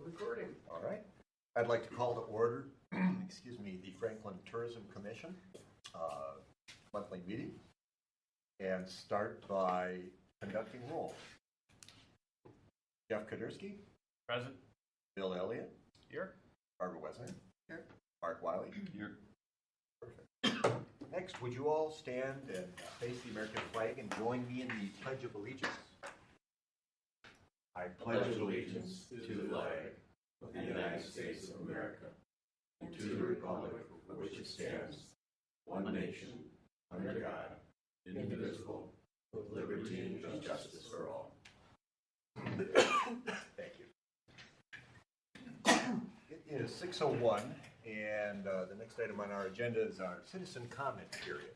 Recording. All right. I'd like to call to order, excuse me, the Franklin Tourism Commission monthly meeting and start by conducting roll. Jeff Kadersky. Present. Bill Elliott. Here. Barbara Wesner. Here. Mark Wiley. Here. Perfect. Next, would you all stand and face the American flag and join me in the Pledge of Allegiance? I pledge allegiance to the flag of the United States of America and to the republic for which it stands, one nation, under God, indivisible, with liberty and justice for all. Thank you. It is 6:01, and the next item on our agenda is our citizen comment period.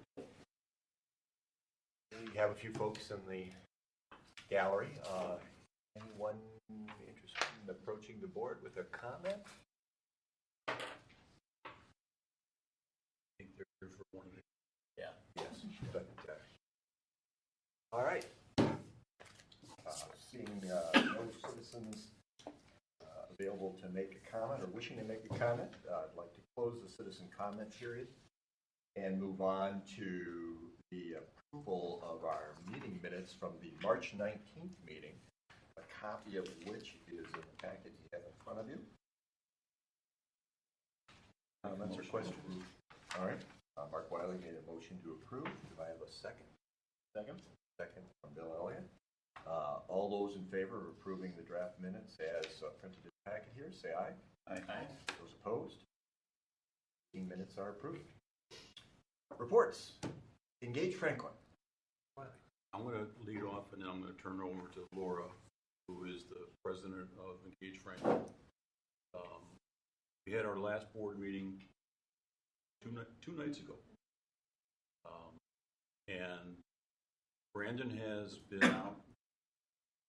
We have a few folks in the gallery. Anyone interested in approaching the board with a comment? I think they're here for one of the. Yeah. Yes. But, all right. Seeing no citizens available to make a comment or wishing to make a comment, I'd like to close the citizen comment period and move on to the approval of our meeting minutes from the March 19th meeting, a copy of which is in the packet you have in front of you. Comments or questions? All right. Mark Wiley made a motion to approve. Do I have a second? Second. Second from Bill Elliott. All those in favor of approving the draft minutes as printed in the packet here, say aye. Aye. Those opposed? Meeting minutes are approved. Reports. Engage Franklin. I'm going to lead off, and then I'm going to turn it over to Laura, who is the president of Engage Franklin. We had our last board meeting two nights ago. And Brandon has been out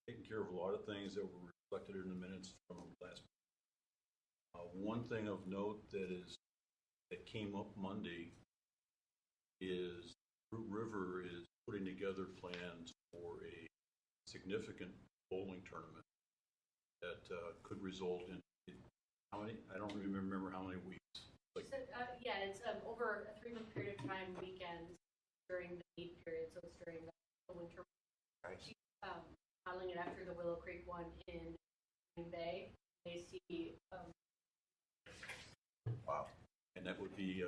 taking care of a lot of things that were reflected in the minutes from last meeting. One thing of note that came up Monday is Root River is putting together plans for a significant bowling tournament that could result in how many? I don't remember how many weeks. It's over a 3-month period of time, weekends during the need period, so it's during the winter. Nice. Modeling it after the Willow Creek one in Green Bay. They see. Wow. And that would be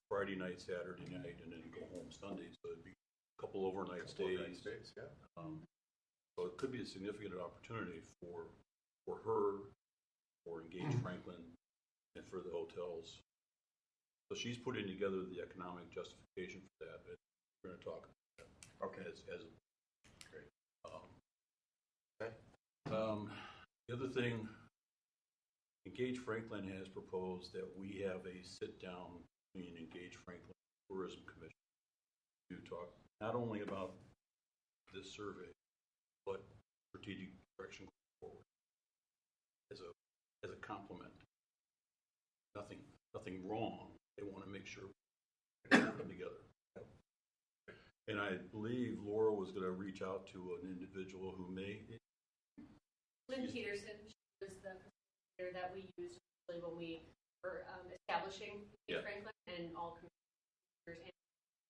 Friday night, Saturday night, and then go home Sunday. So it'd be a couple overnight stays. Yeah. So it could be a significant opportunity for her, for Engage Franklin, and for the hotels. So she's putting together the economic justification for that. But we're going to talk about that. Okay. As great. Okay. The other thing, Engage Franklin has proposed that we have a sit-down between Engage Franklin Tourism Commission to talk not only about this survey, but strategic direction going forward as a complement. Nothing wrong. They want to make sure we come together. And I believe Laura was going to reach out to an individual who may. Lynn Peterson, she was the facilitator that we used when we were establishing Franklin, and all commissioners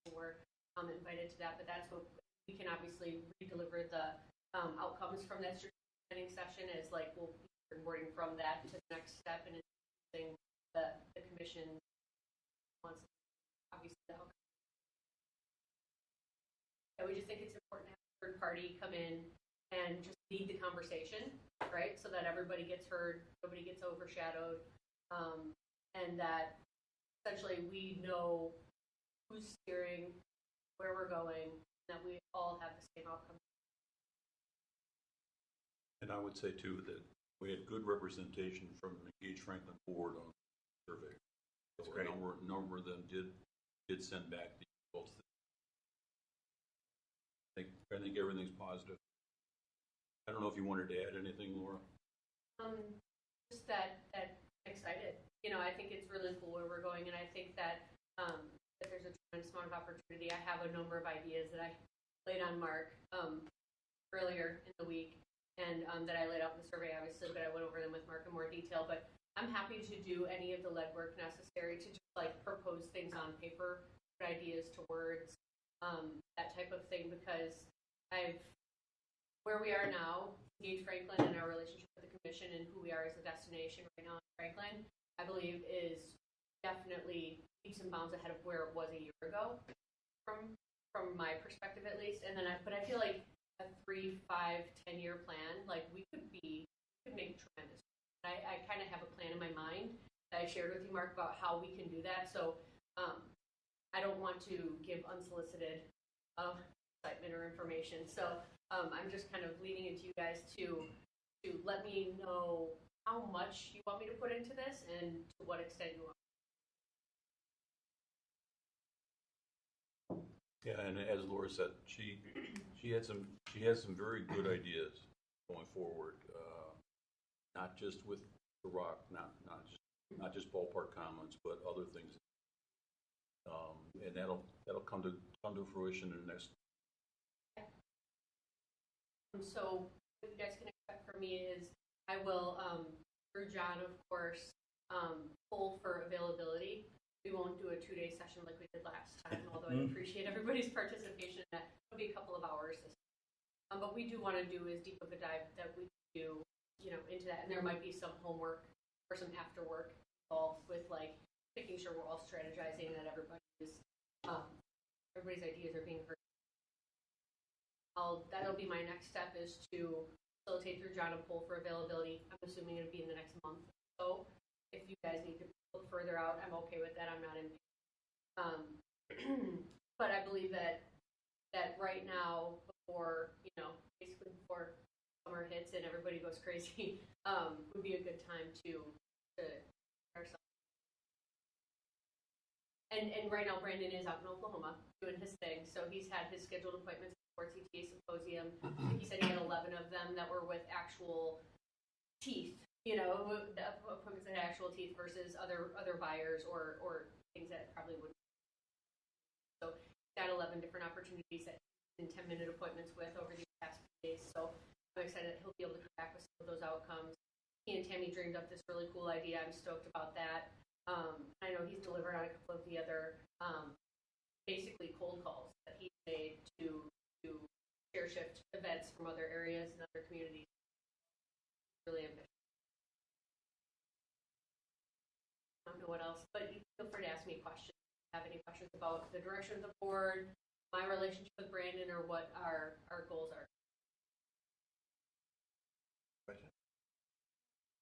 and were invited to that. But that's what we can obviously redeliver the outcomes from that strategic planning session as like we'll be onboarding from that to the next step and using the commission wants obviously the outcome. So we just think it's important to have a third party come in and just lead the conversation, right? So that everybody gets heard, nobody gets overshadowed, and that essentially we know who's steering, where we're going, and that we all have the same outcome. And I would say too that we had good representation from the Engage Franklin board on the survey. That's great. A number of them did send back the results. I think everything's positive. I don't know if you wanted to add anything, Laura. Just that excited. I think it's really cool where we're going, and I think that that there's a tremendous amount of opportunity. I have a number of ideas that I laid on Mark earlier in the week, and that I laid out in the survey, obviously, but I went over them with Mark in more detail. But I'm happy to do any of the legwork necessary to just like propose things on paper, put ideas to words, that type of thing, because where we are now, Gage Franklin and our relationship with the commission and who we are as a destination right now in Franklin, I believe is definitely leaps and bounds ahead of where it was a year ago, from my perspective at least. And then, but I feel like a 3, 5, 10-year plan, like we could make tremendous. I kind of have a plan in my mind that I shared with you, Mark, about how we can do that. So I don't want to give unsolicited excitement or information. So I'm just kind of leaning into you guys to let me know how much you want me to put into this and to what extent you want. Yeah, and as Laura said, she has some very good ideas going forward. Not just with the Rock, not just ballpark commons, but other things. And that'll come to fruition in the next. So what you guys can expect from me is I will, through John, of course, poll for availability. We won't do a 2-day session like we did last time, although I appreciate everybody's participation. It'll be a couple of hours. But we do want to do as deep of a dive that we do, into that. And there might be some homework or some after work involved with like making sure we're all strategizing and that everybody's ideas are being heard. That'll be my next step, is to facilitate through John a poll for availability. I'm assuming it'll be in the next month. So if you guys need to look further out, I'm okay with that. I'm not in. But I believe that right now, before basically before summer hits and everybody goes crazy, would be a good time to ourselves. And right now, Brandon is out in Oklahoma doing his thing, so he's had his scheduled appointments for CTA Symposium. I think he said he had 11 of them that were with actual teeth, the appointments that had actual teeth versus other buyers or things that probably wouldn't. So he's got 11 different opportunities that he's in 10-minute appointments with over these past few days. So I'm excited that he'll be able to come back with some of those outcomes. He and Tammy dreamed up this really cool idea. I'm stoked about that. I know he's delivered on a couple of the other basically cold calls that he made to share shift events from other areas and other communities. Really ambitious. I don't know what else, but you feel free to ask me questions. If you have any questions about the direction of the board, my relationship with Brandon, or what our goals are.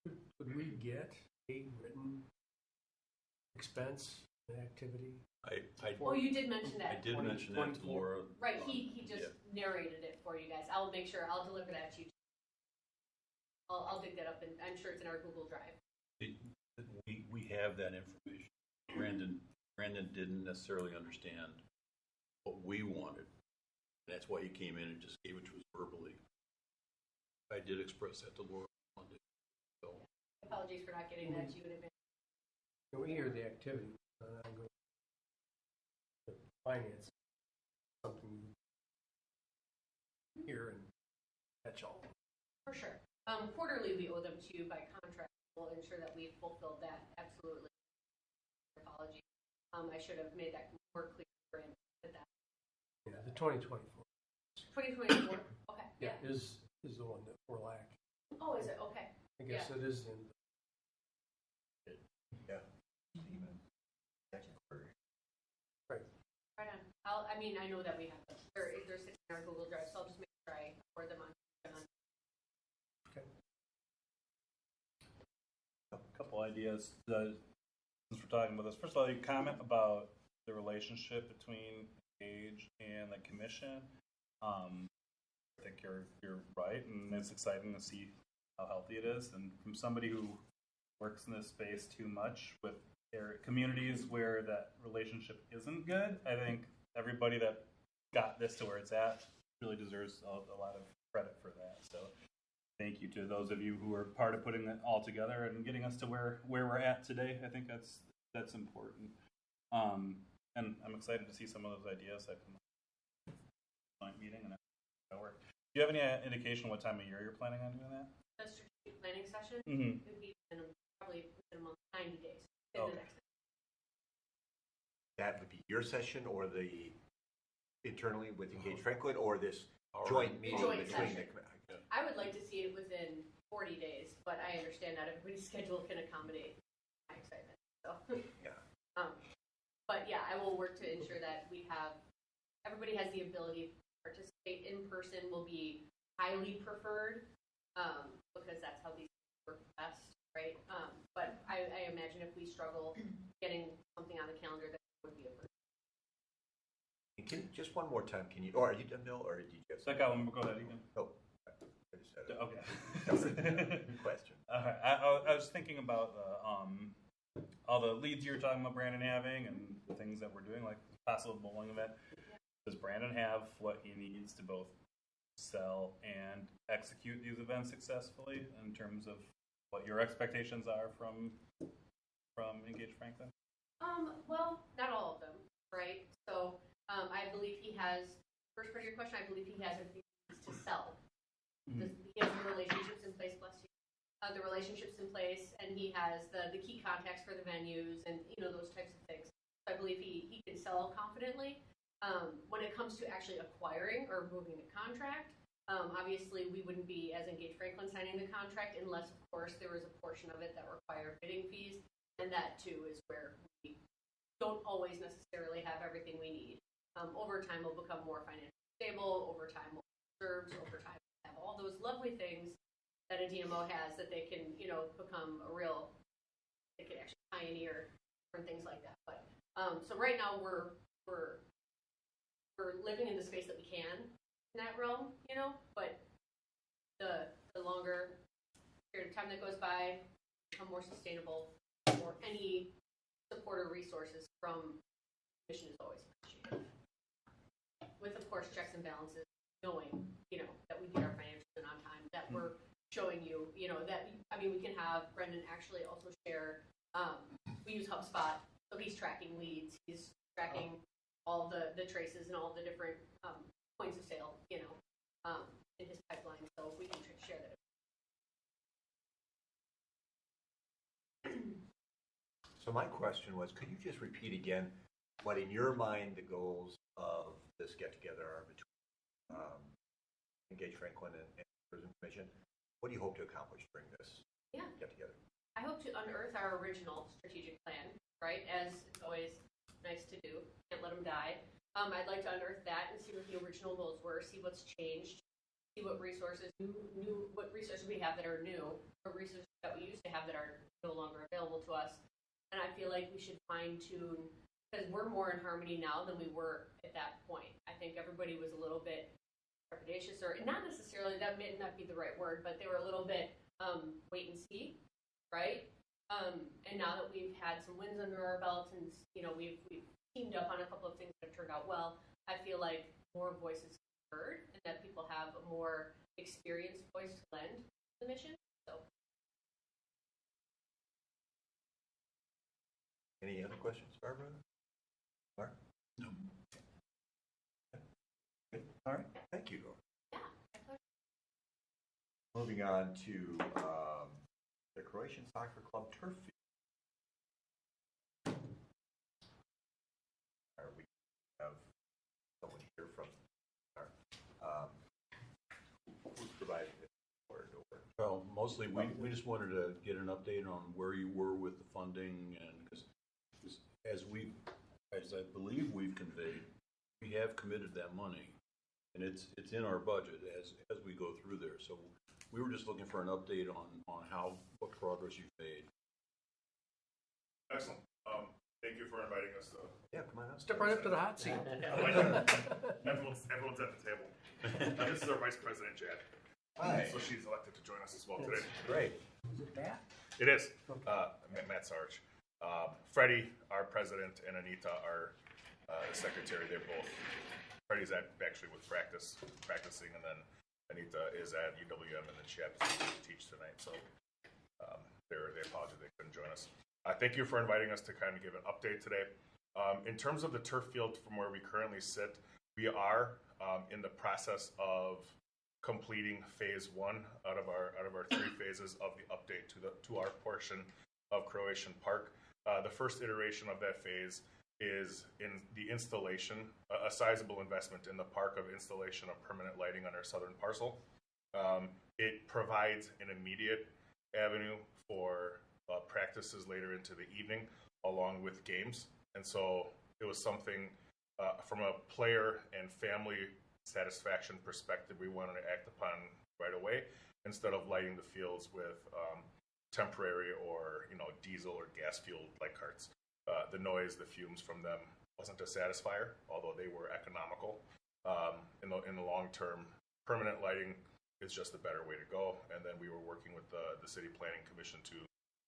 Could we get a written expense activity? Oh, you did mention that. I did mention that to Laura. Right, he just narrated it for you guys. I'll make sure I'll deliver that to you. I'll dig that up, and I'm sure it's in our Google Drive. We have that information. Brandon didn't necessarily understand what we wanted. That's why he came in and just gave it to us verbally. I did express that to Laura on Monday. So apologies for not getting that to you in advance. We hear the activity. Finance, something you hear and catch all. For sure. Quarterly, we owe them to you by contract. We'll ensure that we've fulfilled that. Absolutely. Apology. I should have made that more clear for him. That. Yeah, the 2024. 2024. Okay. Yeah, is the one that we're lacking. Oh, is it? Okay. I guess it is in. Yeah. Right. Right on. I know that we have them. They're sitting in our Google Drive, so I'll just make sure I forward them on. Okay. A couple ideas. Since we're talking about this, first of all, you comment about the relationship between Gage and the commission. I think you're right, and it's exciting to see how healthy it is. And from somebody who works in this space too much with communities where that relationship isn't good, I think everybody that got this to where it's at really deserves a lot of credit for that. So thank you to those of you who are part of putting that all together and getting us to where we're at today. I think that's important. And I'm excited to see some of those ideas that come up in the joint meeting and that work. you have any indication what time of year you're planning on doing that? The strategic planning session Mm-hmm. would be in probably within a month, 90 days. Okay. The next. That would be your session or the internally with Engage Franklin or this joint meeting Joint between the. session. I would like to see it within 40 days, but I understand not everybody's schedule can accommodate my excitement. So, Yeah. But yeah, I will work to ensure that we have everybody has the ability to participate in person. Will be highly preferred because that's how these work best, right? But I imagine if we struggle getting something on the calendar, that would be a first. Can just one more time? Can you? Or are you done, Bill? Or did you have So go ahead, you can. Oh, I just had a Okay. question. I was thinking about all the leads you were talking about Brandon having and the things that we're doing, like possible bowling event. Does Brandon have what he needs to both sell and execute these events successfully in terms of what your expectations are from Engage Franklin? Well, not all of them, right? So I believe he has, first part of your question, I believe he has everything he needs to sell. Mm-hmm. He has the relationships in place, bless you. The relationships in place, and he has the key contacts for the venues and, those types of things. So I believe he can sell confidently. When it comes to actually acquiring or moving a contract, obviously we wouldn't be, as Engage Franklin, signing the contract unless, of course, there was a portion of it that required bidding fees. And that, too, is where we don't always necessarily have everything we need. Over time, we'll become more financially stable. Over time, we'll serve. Over time, we'll have all those lovely things that a DMO has that they can, become they can actually pioneer and things like that. But so right now we're living in the space that we can in that realm, but the longer period of time that goes by, become more sustainable, or any support or resources from the mission is always appreciated. With, of course, checks and balances, knowing, that we get our financials in on time, that we're showing you, that, we can have Brendan actually also share, we use HubSpot, so he's tracking leads, he's tracking all the traces and all the different points of sale, in his pipeline, so we can share that. So my question was, could you just repeat again what in your mind the goals of this get-together are between Engage Franklin and Tourism Commission? What do you hope to accomplish during this get-together? I hope to unearth our original strategic plan, right, as it's always nice to do. Can't let them die. I'd like to unearth that and see what the original goals were, see what's changed, see what resources what resources we have that are new, what resources that we used to have that are no longer available to us. And I feel like we should fine-tune, because we're more in harmony now than we were at that point. I think everybody was a little bit trepidatious, or not necessarily, that may not be the right word, but they were a little bit wait and see, right? And now that we've had some wins under our belts and, we've teamed up on a couple of things that have turned out well, I feel like more voices heard and that people have a more experienced voice to lend to the mission. So. Any other questions, Barbara? Mark? No. Good. All right. Thank you. Yeah. Moving on to the Croatian Soccer Club turf field. We have someone here from who's providing this door. Well, mostly we just wanted to get an update on where you were with the funding, and because as I believe we've conveyed, we have committed that money, and it's in our budget as we go through there. So we were just looking for an update on what progress you've made. Excellent. Thank you for inviting us. Yeah, come on up. Step right up to the hot seat. Everyone's at the table. This is our Vice President, Jad. Hi. So she's elected to join us as well today. Great. Is it Matt? It is. Matt Sarge. Freddie, our president, and Anita, our secretary. They're both. Freddie's actually with practicing, and then Anita is at UWM, and then she happens to teach tonight. So they apologize they couldn't join us. Thank you for inviting us to kind of give an update today. In terms of the turf field from where we currently sit, we are in the process of completing phase 1 out of our 3 phases of the update to our portion of Croatian Park. The first iteration of that phase is in the installation, a sizable investment in the park of installation of permanent lighting on our southern parcel. It provides an immediate avenue for practices later into the evening, along with games. And so it was something from a player and family satisfaction perspective we wanted to act upon right away, instead of lighting the fields with temporary or diesel or gas fueled light carts. The noise, the fumes from them wasn't a satisfier, although they were economical. In the long term, permanent lighting is just a better way to go. And then we were working with the City Planning Commission to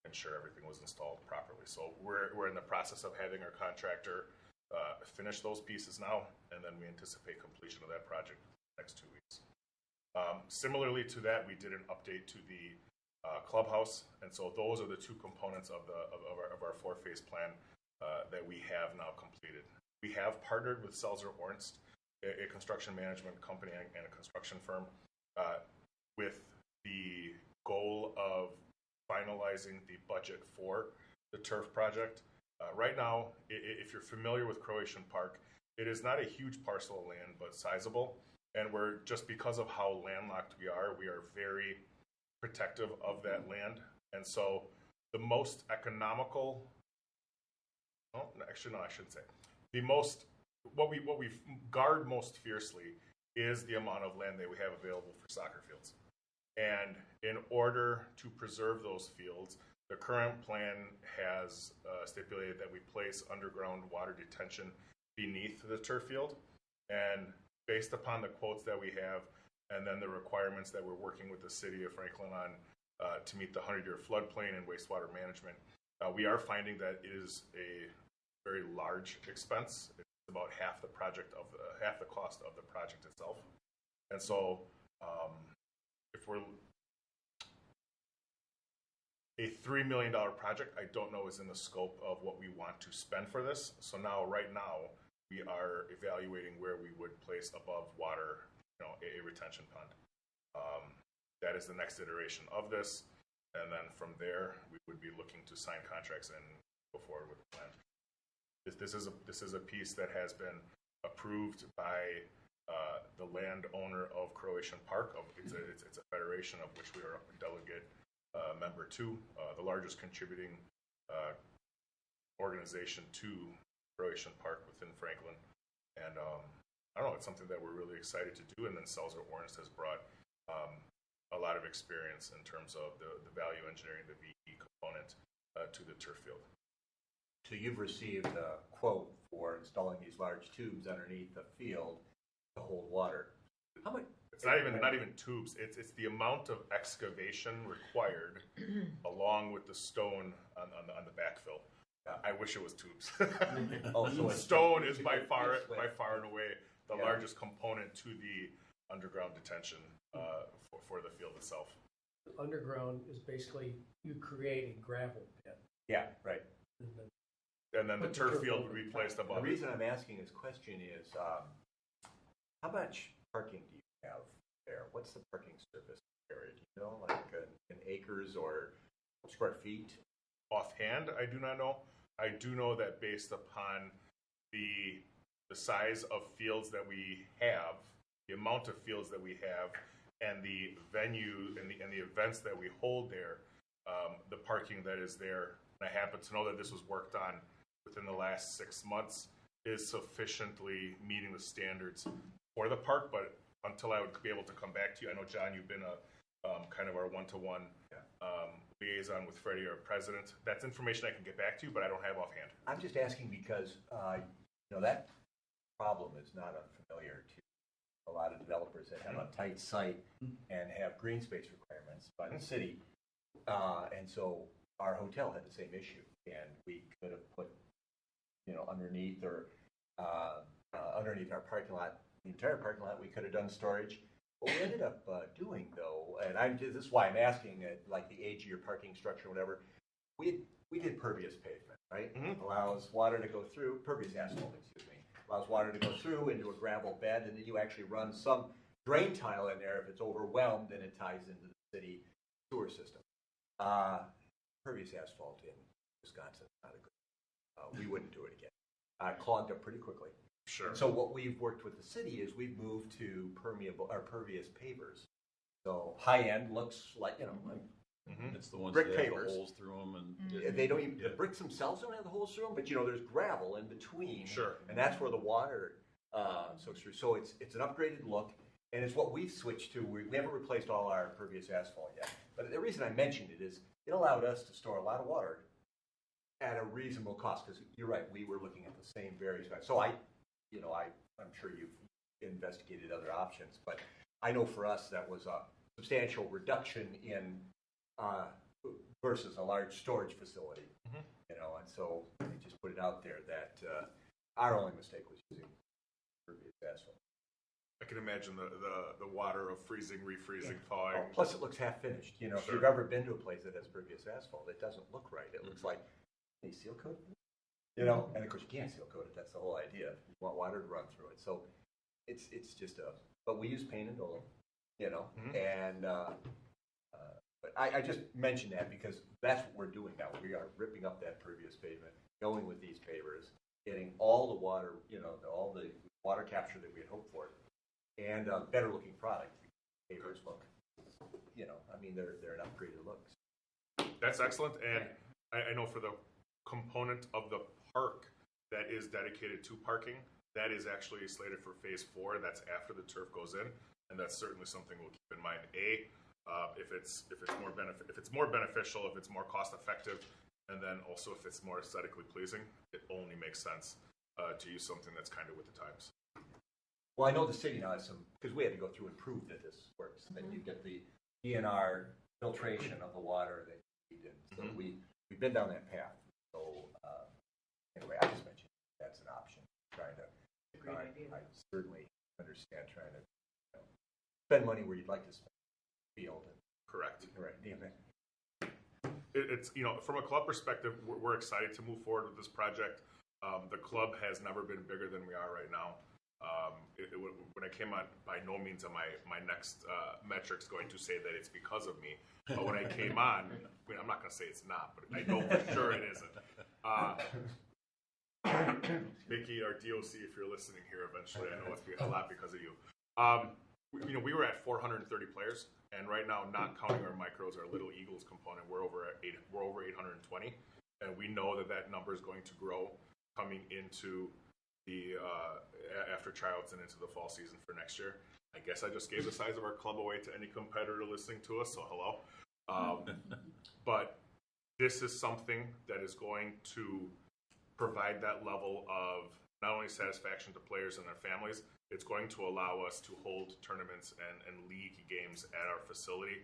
ensure everything was installed properly. So we're in the process of having our contractor finish those pieces now, and then we anticipate completion of that project in the next 2 weeks. Similarly to that, we did an update to the clubhouse, and so those are the 2 components of our 4-phase plan that we have now completed. We have partnered with Selzer Ornst, a construction management company and a construction firm, with the goal of finalizing the budget for the turf project. Right now, if you're familiar with Croatian Park, it is not a huge parcel of land, but sizable. And we're, just because of how landlocked we are very protective of that land. And so the most economical, I shouldn't say. What we guard most fiercely is the amount of land that we have available for soccer fields. And in order to preserve those fields, the current plan has stipulated that we place underground water detention beneath the turf field. And based upon the quotes that we have, and then the requirements that we're working with the city of Franklin on to meet the 100-year floodplain and wastewater management, we are finding that it is a very large expense. It's about half the cost of the project itself. And so, if we're a $3 million project, I don't know is in the scope of what we want to spend for this. So right now, we are evaluating where we would place above water, a retention pond. That is the next iteration of this, and then from there, we would be looking to sign contracts and go forward with the plan. This is a piece that has been approved by the landowner of Croatian Park. It's a federation of which we are a delegate member to, the largest contributing organization to Croatian Park within Franklin. And I don't know, it's something that we're really excited to do. And then Selzer Ornst has brought a lot of experience in terms of the value engineering, the VE component to the turf field. So you've received a quote for installing these large tubes underneath the field to hold water. How much? It's not even tubes. It's the amount of excavation required, along with the stone on the backfill. I wish it was tubes. So stone is by far and away the largest component to the underground detention for the field itself. Underground is basically you create a gravel pit. Yeah, right. And then the turf field would be placed above it. The reason I'm asking this question is, how much parking do you have there? What's the parking surface area? Do you know, like in acres or square feet? Offhand, I do not know. I do know that based upon the size of fields that we have, the amount of fields that we have, and the venue and the events that we hold there, the parking that is there, and I happen to know that this was worked on within the last 6 months, is sufficiently meeting the standards for the park. But until I would be able to come back to you, I know, John, you've been kind of our one-to-one liaison with Freddie, our president. That's information I can get back to you, but I don't have offhand. I'm just asking because that problem is not unfamiliar to a lot of developers that have a tight site and have green space requirements by the city. And so our hotel had the same issue, and we could have put underneath our parking lot, the entire parking lot, we could have done storage. What we ended up doing, though, and this is why I'm asking, like the age of your parking structure, whatever, we did pervious pavement, right? Mm-hmm. Allows water to go through, pervious asphalt, allows water to go through into a gravel bed, and then you actually run some drain tile in there. If it's overwhelmed, then it ties into the city sewer system. Pervious asphalt in Wisconsin is not a good. We wouldn't do it again. Clogged up pretty quickly. Sure. So what we've worked with the city is we've moved to pervious pavers. So high end looks like It's the ones brick that have pavers. the holes through them, and They don't even Yeah. the bricks themselves don't have the holes through them, but there's gravel in between. Sure. And that's where the water soaks through. So it's an upgraded look, and it's what we've switched to. We haven't replaced all our pervious asphalt yet, but the reason I mentioned it is it allowed us to store a lot of water at a reasonable cost. Because you're right, we were looking at the same various guys. So I'm sure you've investigated other options, but I know for us that was a substantial reduction in versus a large storage facility. And so we just put it out there that our only mistake was using pervious asphalt. I can imagine the water of freezing, refreezing, thawing. Oh, plus, it looks half finished. If Sure. you've ever been to a place that has pervious asphalt, it doesn't look right. It looks like they seal coat it. And of course you can't seal coat it. That's the whole idea. You want water to run through it. So it's just but we use paint and Dolo, and but I just mentioned that because that's what we're doing now. We are ripping up that pervious pavement, going with these pavers, getting all the water, all the water capture that we had hoped for, and a better looking product. Pavers look, they're an upgraded look. That's excellent. And I know for the component of the park that is dedicated to parking, that is actually slated for phase 4. That's after the turf goes in, and that's certainly something we'll keep in mind. If it's more beneficial, if it's more cost effective, and then also if it's more aesthetically pleasing, it only makes sense to use something that's kind of with the times. Well, I know the city now has some, because we had to go through and prove that this works. Then you get the DNR filtration of the water that you need. So we've been down that path. So anyway, I just mentioned that's an option. I certainly understand trying to spend money where you'd like to spend. Field. Correct. Right. It's from a club perspective, we're excited to move forward with this project. The club has never been bigger than we are right now. When I came on, by no means am my next metrics going to say that it's because of me. But when I came on, I'm not going to say it's not, but I know for sure it isn't. Mickey, our DOC, if you're listening here eventually, I know it's a lot because of you. We were at 430 players, and right now, not counting our micros, our Little Eagles component, we're over 820, and we know that number is going to grow coming into the after tryouts and into the fall season for next year. I guess I just gave the size of our club away to any competitor listening to us, so hello. But this is something that is going to provide that level of not only satisfaction to players and their families, it's going to allow us to hold tournaments and league games at our facility,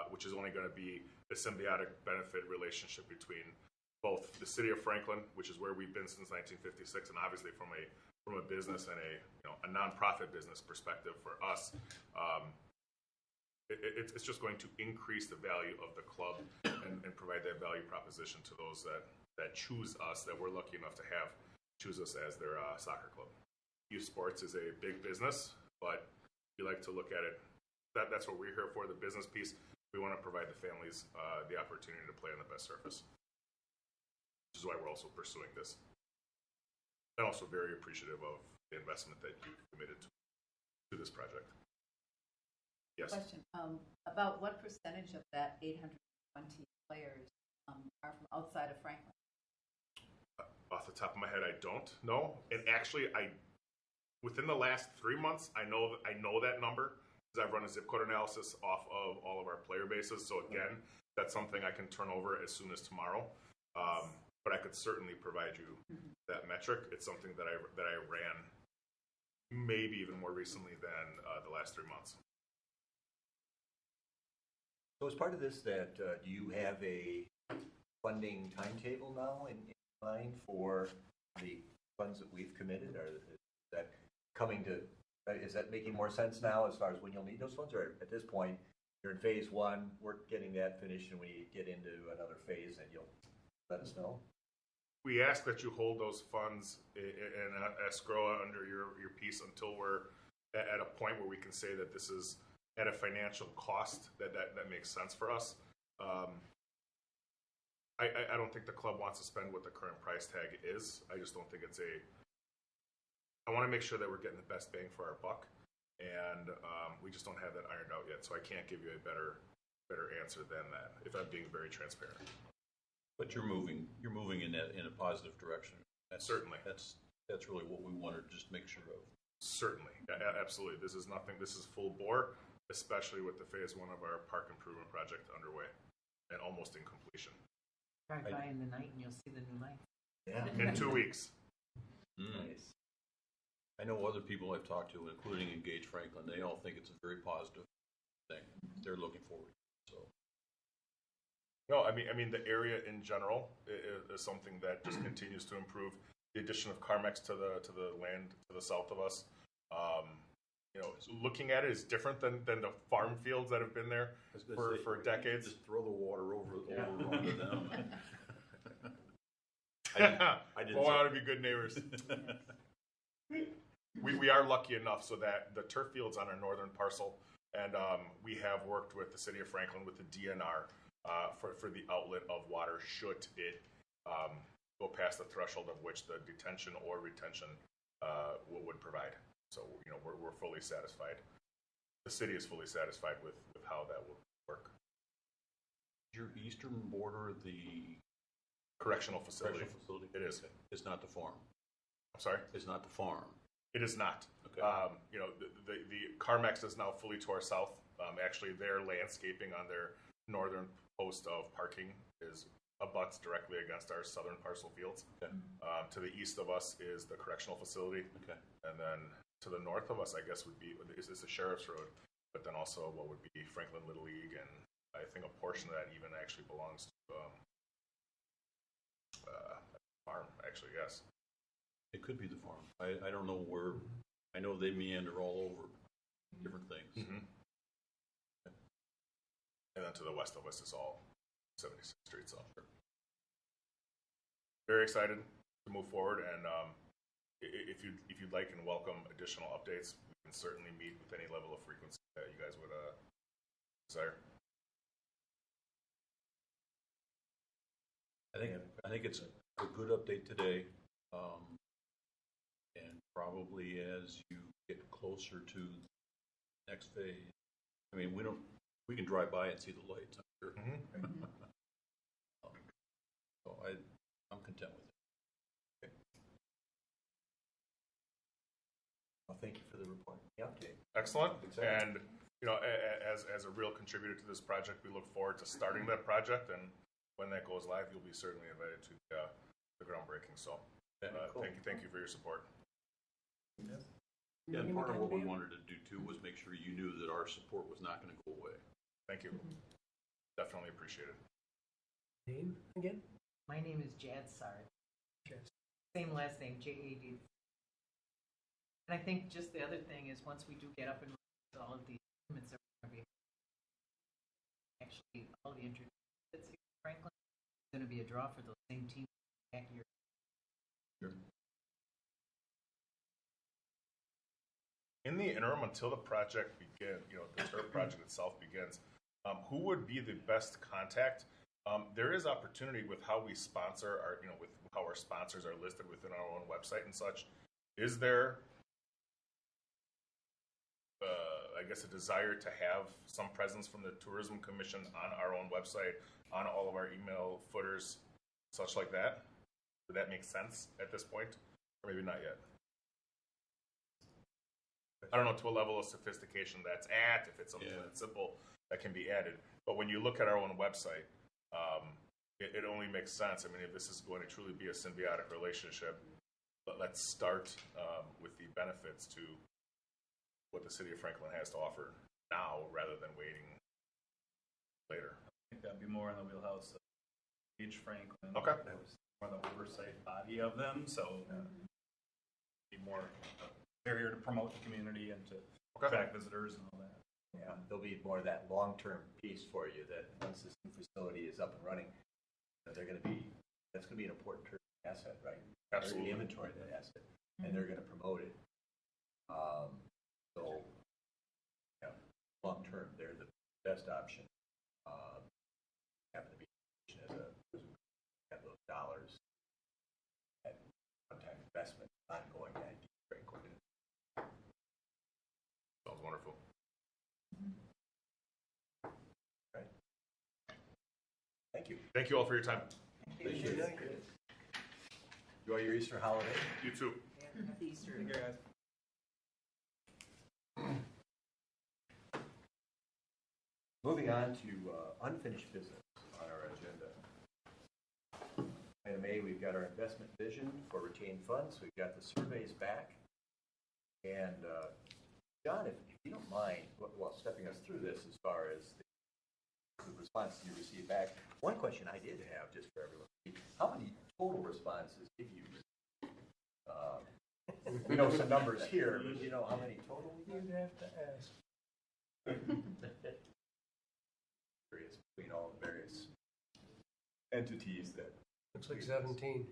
which is only going to be a symbiotic benefit relationship between both the city of Franklin, which is where we've been since 1956, and obviously from a business and a nonprofit business perspective for us, it's just going to increase the value of the club and provide that value proposition to those that choose us, that we're lucky enough to choose us as their soccer club. Youth sports is a big business, but we like to look at it. That's what we're here for, the business piece. We want to provide the families the opportunity to play on the best surface, which is why we're also pursuing this. And also very appreciative of the investment that you committed to this project. Yes. Question, about what percentage of that 820 players are from outside of Franklin? Off the top of my head, I don't know. And actually, within the last 3 months, I know that number because I've run a zip code analysis off of all of our player bases. So again, that's something I can turn over as soon as tomorrow. But I could certainly provide you that metric. It's something that I ran maybe even more recently than the last 3 months. So as part of this, do you have a funding timetable now in mind for the funds that we've committed? Or is that is that making more sense now as far as when you'll need those funds? Or at this point, you're in phase 1, we're getting that finished, and we get into another phase, and you'll let us know? We ask that you hold those funds in escrow under your piece until we're at a point where we can say that this is at a financial cost that makes sense for us. I don't think the club wants to spend what the current price tag is. I just don't think it's I want to make sure that we're getting the best bang for our buck, and we just don't have that ironed out yet. So I can't give you a better answer than that, if I'm being very transparent. But you're moving in a positive direction. Certainly. That's really what we wanted to just make sure of. Certainly, absolutely. This is nothing. This is full bore, especially with the phase 1 of our park improvement project underway and almost in completion. Drive by in the night and you'll see the new lights. Yeah. In 2 weeks. Nice. I know other people I've talked to, including Engage Franklin, they all think it's a very positive thing. They're looking forward to it. So. No, I mean the area in general is something that just continues to improve. The addition of Carmex to the land to the south of us, looking at it is different than the farm fields that have been there for decades. Just throw the water over onto them. I didn't well, we ought to be good neighbors. We are lucky enough so that the turf fields on our northern parcel, and we have worked with the city of Franklin with the DNR for the outlet of water should it go past the threshold of which the detention or retention would provide. So we're fully satisfied. The city is fully satisfied with how that will work. Your eastern border, the Correctional facility. It is. Okay. It's not the farm. I'm sorry. It's not the farm. It is not. Okay. The Carmex is now fully to our south. Actually, their landscaping on their northern post of parking abuts directly against our southern parcel fields. Okay. To the east of us is the correctional facility. Okay. And then to the north of us, I guess, is the Sheriff's Road, but then also what would be Franklin Little League, and I think a portion of that even actually belongs to farm, actually, yes. It could be the farm. I don't know where. I know they meander all over different things. Mm-hmm. And then to the west of us is all 76th Street. So very excited to move forward, and if you'd like and welcome additional updates, we can certainly meet with any level of frequency that you guys would desire. I think it's a good update today, and probably as you get closer to the next phase. I mean, we can drive by and see the lights, I'm sure. Mm-hmm. So I'm content with it. Okay. Well, thank you for the report, the update. Excellent. Exactly. And as a real contributor to this project, we look forward to starting that project, and when that goes live, you'll be certainly invited to the groundbreaking. So Cool. thank you for your support. Yeah, and part of what we wanted to do too was make sure you knew that our support was not going to go away. Thank you. Definitely appreciate it. Name again? My name is Jad Sard. Jad. Same last name, J-A-D. And I think just the other thing is once we do get up and running with all of these improvements that we're going to be actually all the interest that's here in Franklin is going to be a draw for those same teams back here. Sure. In the interim, until the project begins, the turf project itself begins, who would be the best contact? There is opportunity with how we sponsor with how our sponsors are listed within our own website and such. Is there, I guess, a desire to have some presence from the Tourism Commission on our own website, on all of our email footers, such like that? Would that make sense at this point? Or maybe not yet? I don't know to a level of sophistication that's if it's something that's simple that can be added. But when you look at our own website, it only makes sense. I mean, if this is going to truly be a symbiotic relationship, let's start with the benefits to what the city of Franklin has to offer now rather than waiting later. I think that'd be more in the wheelhouse of Engage Franklin. Okay. That was more the oversight body of them, so be more. They're here to promote the community and to attract visitors and all that. Yeah, there'll be more of that long-term piece for you that once this new facility is up and running, that's going to be an important asset, right? Absolutely. They're going to inventory that asset, and they're going to promote it. So, long term, they're the best option. Happen to be as a have those dollars at one-time investment, ongoing at Franklin. Sounds wonderful. Right. Thank you. Thank you all for your time. Appreciate it. Enjoy your Easter holiday. You too. Happy Easter. Moving on to unfinished business on our agenda. Item A, we've got our investment vision for retained funds. We've got the surveys back. And John, if you don't mind, well, stepping us through this as far as the responses you received back, one question I did have just for everyone, how many total responses did you receive? We know some numbers here, but do you know how many total? You'd have to ask. Curious between all the various entities that. Looks like 17.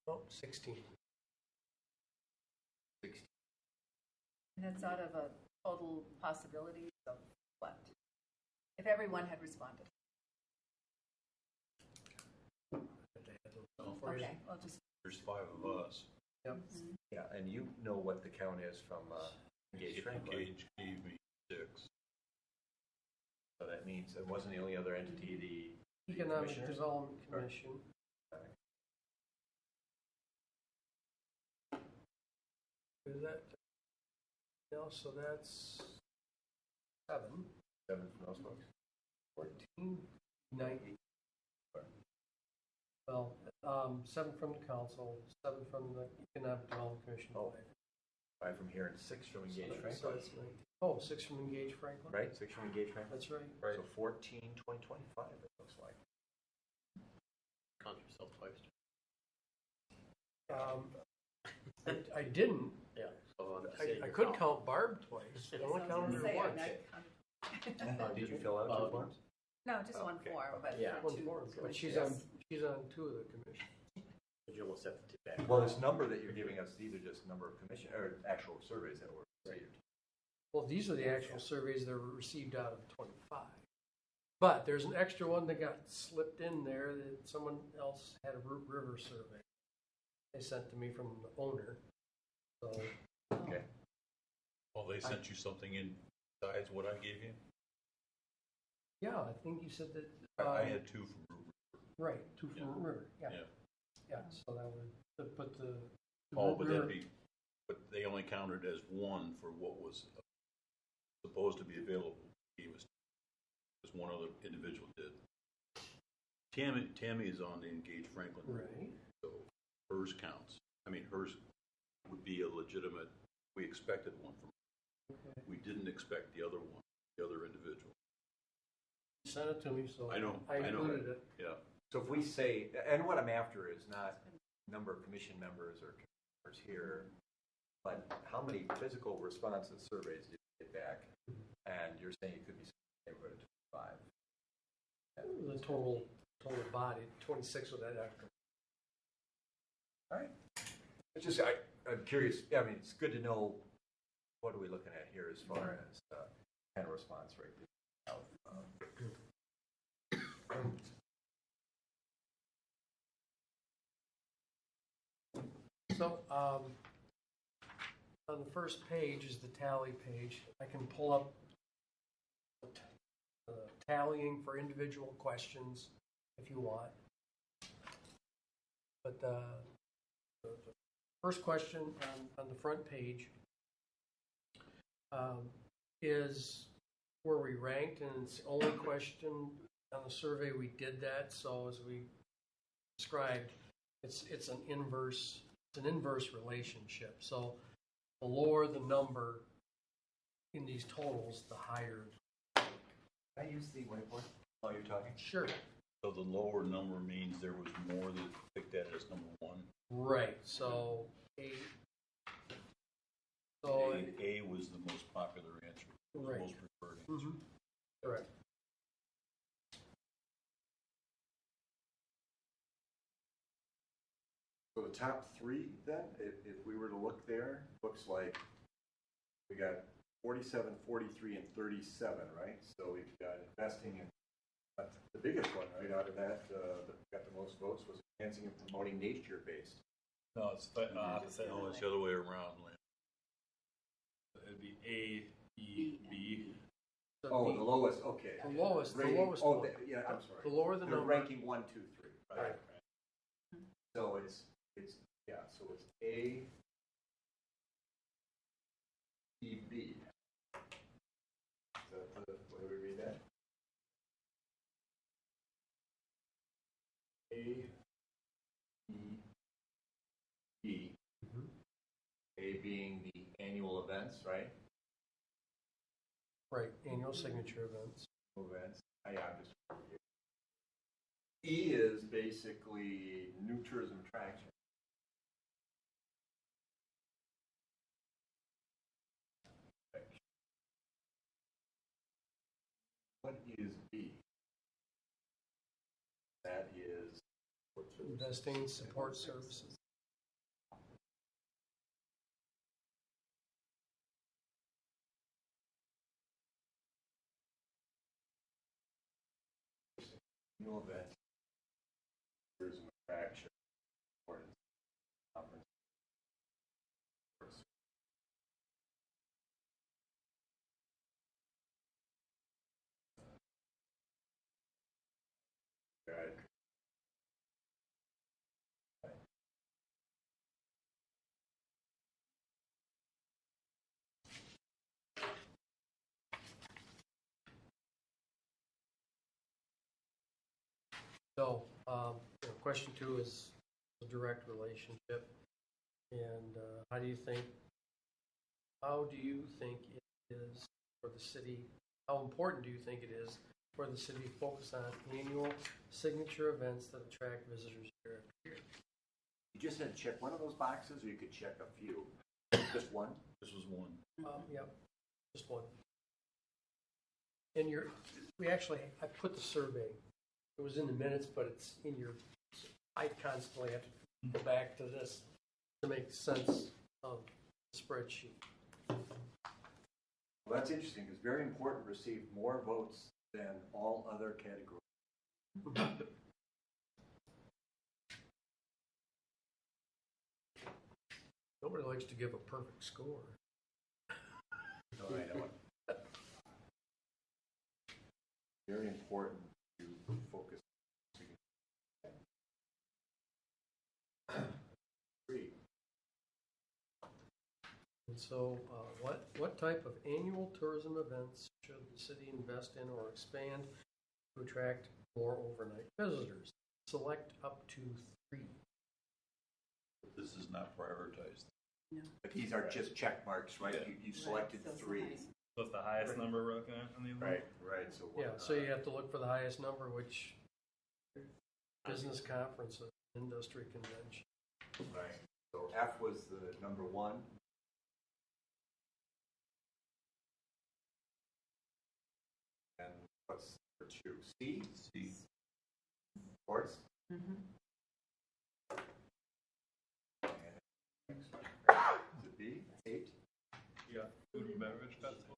Oh, 16. 16. And that's out of a total possibilities of what? If everyone had responded. Okay, well, just. There's 5 of us. Yep. Yeah, and you know what the count is from Engage Franklin. Engage gave me 6. So that means it wasn't the only other entity, the Economic commissioners? Development Commission. Is that? No, so that's 7. 7 from those folks. 14, 90. Well, 7 from the council, 7 from the Economic Development Commission. Oh. 5 from here and 6 from Engage So Franklin. that's 19. Oh, 6 from Engage Franklin? Right, 6 from Engage Franklin? That's right. So 14, 20, 25 it looks like. Count yourself twice. I didn't. Yeah. So I could count Barb twice. I only counted her once. Did you fill out your forms? No, just one Okay. form, but Yeah. for One two form, but she's commissioners. on 2 of the commissions. But you almost have to take back. Well, this number that you're giving us, these are just number of commission, or actual surveys that were received. Well, these are the actual surveys that were received out of 25. But there's an extra one that got slipped in there that someone else had a Root River survey. They sent to me from the owner. So, Okay. Well, they sent you something in besides what I gave you? yeah, I think you said that. I had 2 from Ruby. Right, 2 from Yeah. Root River. Yeah. Yeah. Yeah, so that would put the. Oh, Root but River- that'd be, but they only counted as 1 for what was supposed to be available. He was, as one other individual did. Tammy is on the Engage Franklin. Right. So hers counts. I mean, hers would be a legitimate, we expected one from her. Okay. We didn't expect the other one, the other individual. Sent it to me, so I know. I included it. Yeah. So if we say, and what I'm after is not number of commission members or commissioners here, but how many physical responses surveys did you get back? And you're saying it could be neighborhood of 25. The total body, 26 with that after. All right. It's just, I'm curious, I mean, it's good to know what are we looking at here as far as kind of response rate. So, on the first page is the tally page. I can pull up tallying for individual questions if you want. But the first question on the front page is where we ranked, and it's the only question on the survey we did that. So as we described, it's an inverse relationship. So the lower the number in these totals, the higher. Can I use the whiteboard while you're talking? Sure. So the lower number means there was more that picked that as number 1. Right. So A was the most popular answer. Right. Most preferred answer. Correct. the top three then, if we were to look there, looks like we got 47, 43, and 37, right? So we've got investing in, the biggest one, right, out of that, that got the most votes was enhancing and promoting nature-based. No, it's opposite. No, it's the other way around, Lynn. It'd be A, E, B. So Oh, the- the lowest, okay. The lowest Rating- oh, one. yeah, I'm sorry. The lower the They're number. ranking 1, 2, 3. Right. So it's, yeah, so it's A, E, B. Is that the way we read that? A, E, B. Mhm. A being the annual events, right? Right, annual signature events. Events. Yeah, I'm just. E is basically new tourism attraction. What is B? That is Investing support services. annual events, tourism attraction, importance, conference. Right. So, question 2 is the direct relationship. And how do you think it is for the city, how important do you think it is for the city to focus on annual signature events that attract visitors year after year? You just had to check one of those boxes, or you could check a few. Just one? This was one. Yep, just one. And I put the survey. It was in the minutes, but it's in your, I constantly have to go back to this to make sense of the spreadsheet. Well, that's interesting, because very important received more votes than all other categories. Nobody likes to give a perfect score. No, I know it. Very important to focus. Three. And so, what type of annual tourism events should the city invest in or expand to attract more overnight visitors? Select up to 3. This is not prioritized. But these are just check marks, right? Yeah. You selected so it's 3. nice. So it's the highest number we're looking at on these ones? Right, so. Yeah, so you have to look for the highest number, which business conferences, industry convention. Right, so F was the number 1. And what's number 2? C? C. Sports? Mhm. And is it B? 8? You got food and beverage festival?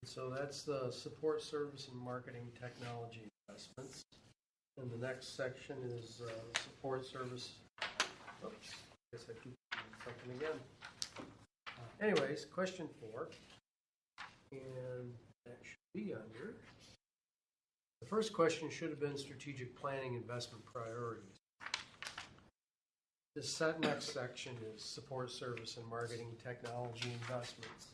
So that's the support service and marketing technology investments. And the next section is support service. Oops, guess I keep something again. Anyways, question 4. And that should be under. The first question should have been strategic planning investment priorities. This next section is support service and marketing technology investments.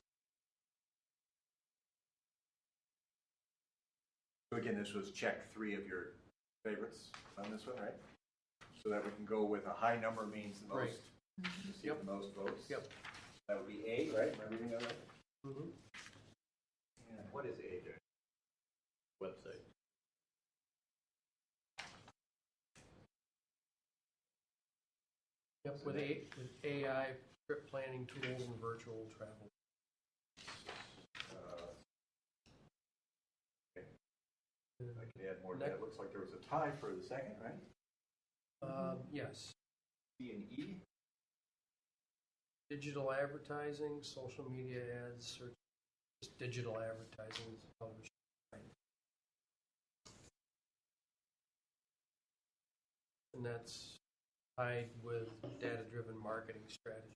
So again, this was check 3 of your favorites on this one, right? So that we can go with a high number means the Right. most, receive Yep. the most votes. Yep. That would be A, right? Am I reading that right? Mm-hmm. And what is A doing? Website. with AI trip planning tools and virtual travel. Okay. I can add more to that. It looks like there was a tie for the second, right? Yes. C and E. Digital advertising, social media ads, search, just digital advertising, television. And that's tied with data-driven marketing strategy.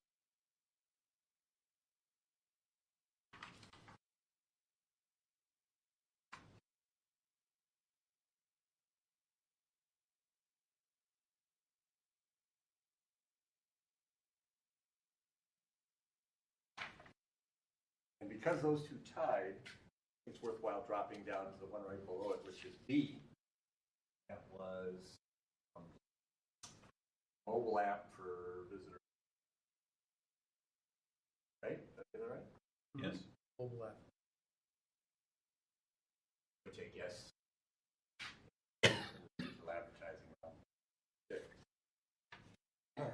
And because those two tied, it's worthwhile dropping down to the one right below it, which is B. That was mobile app for visitors. Right? Did I get that right? Yes. Mobile app. Which I guess digital advertising. Okay.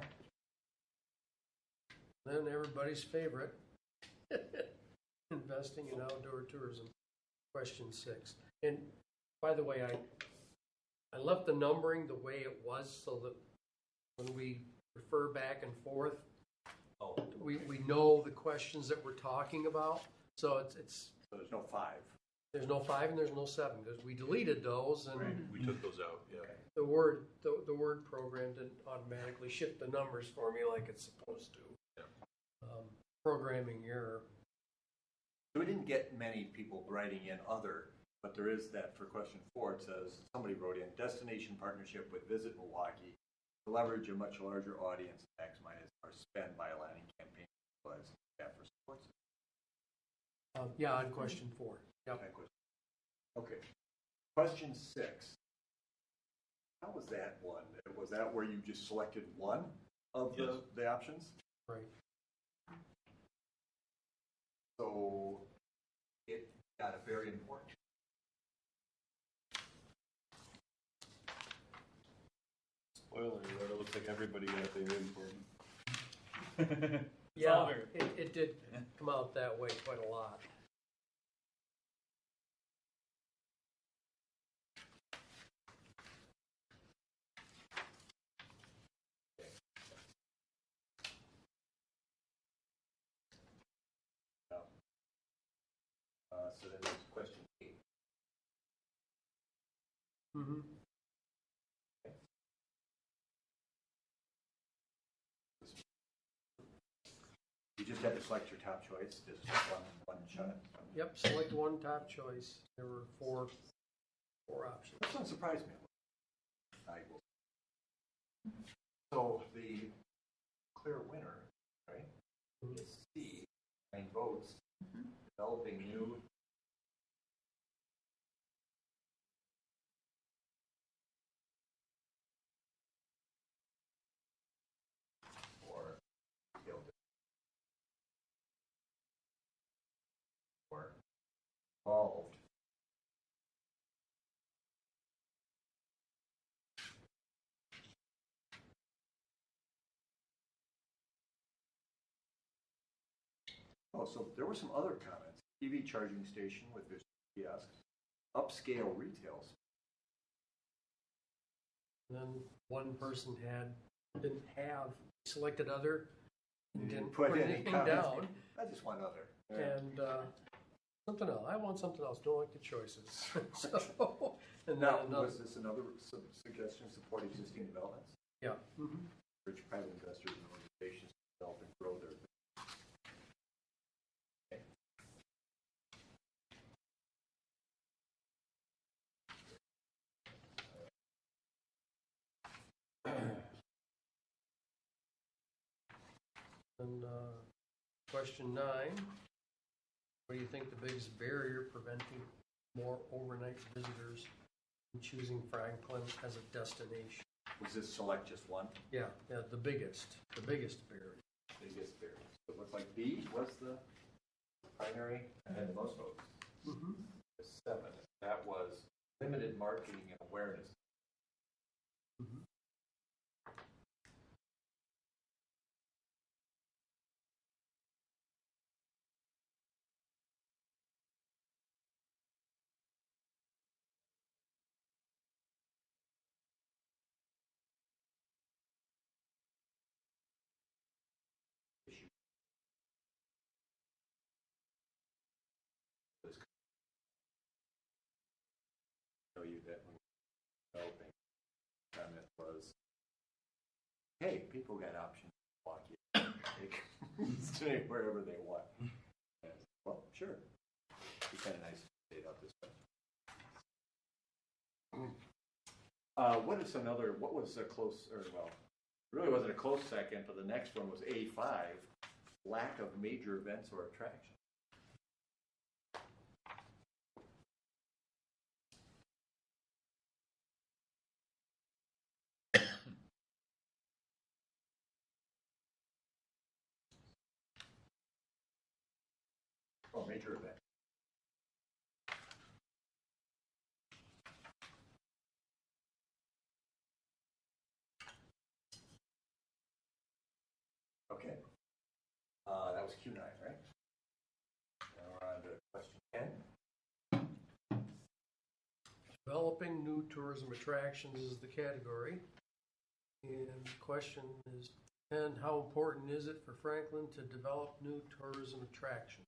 Then everybody's favorite, investing in outdoor tourism, question 6. And by the way, I left the numbering the way it was so that when we refer back and forth, we know the questions that we're talking about. So it's So there's no 5. there's no 5 and there's no 7 because we deleted those and We took those out, yeah. the word program didn't automatically shift the numbers for me like it's supposed to. Yeah. Programming error. So we didn't get many people writing in other, but there is that for question 4. It says somebody wrote in destination partnership with Visit Milwaukee to leverage a much larger audience and maximize our spend by aligning campaign as staff for sports. Yeah, on question 4. Yep. Okay. Question 6. How was that one? Was that where you just selected one of Yes. the options? Right. So it got a very important. Spoiler alert, it looks like everybody got their important. Yeah, it did come out that way quite a lot. So then there's question 8. Mm-hmm. You just had to select your top choice, just one shot. Yep, select one top choice. There were four options. This one surprised me. I will. So the clear winner, right, is C, 9 votes, developing new. Or evolved. Oh, so there were some other comments. EV charging station with this kiosks, upscale retail. And then one person didn't have selected other, and didn't put anything down, I just want other. and something else. I want something else. Don't like the choices. So, and then Now, another. was this another suggestion to support existing developments? Yeah. Mm-hmm. Encourage private investors and organizations to develop and grow their business. Okay. And question 9. What do you think the biggest barrier preventing more overnight visitors from choosing Franklin as a destination? Was this select just one? Yeah, the biggest barrier. Biggest barrier. So it looked like B was the primary and had the most votes. Mm-hmm. 7. That was limited marketing and awareness. Mm-hmm. hey, people got options to walk in. They can stay wherever they want. And, well, sure. It'd be kind of nice to stay out this way. What was a close, or well, it really wasn't a close second, but the next one was A5, lack of major events or attractions. Oh, major event. Okay. That was Q9, right? Now we're on to question 10. Developing new tourism attractions is the category. And the question is, 10, how important is it for Franklin to develop new tourism attractions,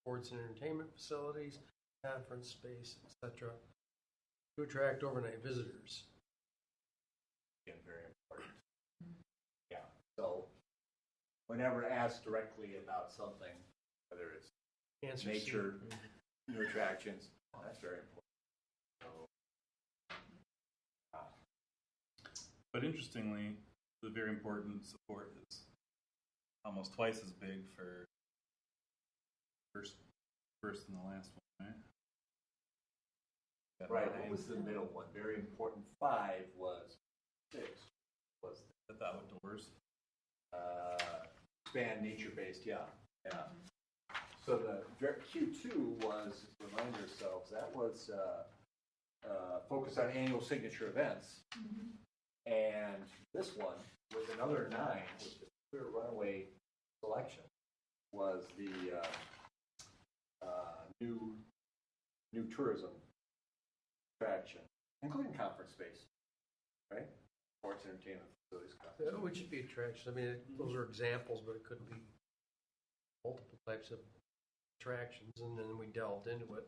sports and entertainment facilities, conference space, etc., to attract overnight visitors? Again, very important. Yeah. So, whenever asked directly about something, whether it's Answer nature, C. new attractions, that's very important. So, But interestingly, the very important support is almost twice as big for first and the last one, right? Got right. nine. What was the middle one? Very important. 5 was 6. Was The outdoors. expand nature-based, yeah. So the Q2 was, remind ourselves, that was focused on annual signature events. And this one, with another 9, which is a clear runaway selection, was the new tourism attraction, including conference space, right? Sports, entertainment facilities. Which should be attractions. I mean, those are examples, but it could be multiple types of attractions, and then we delved into it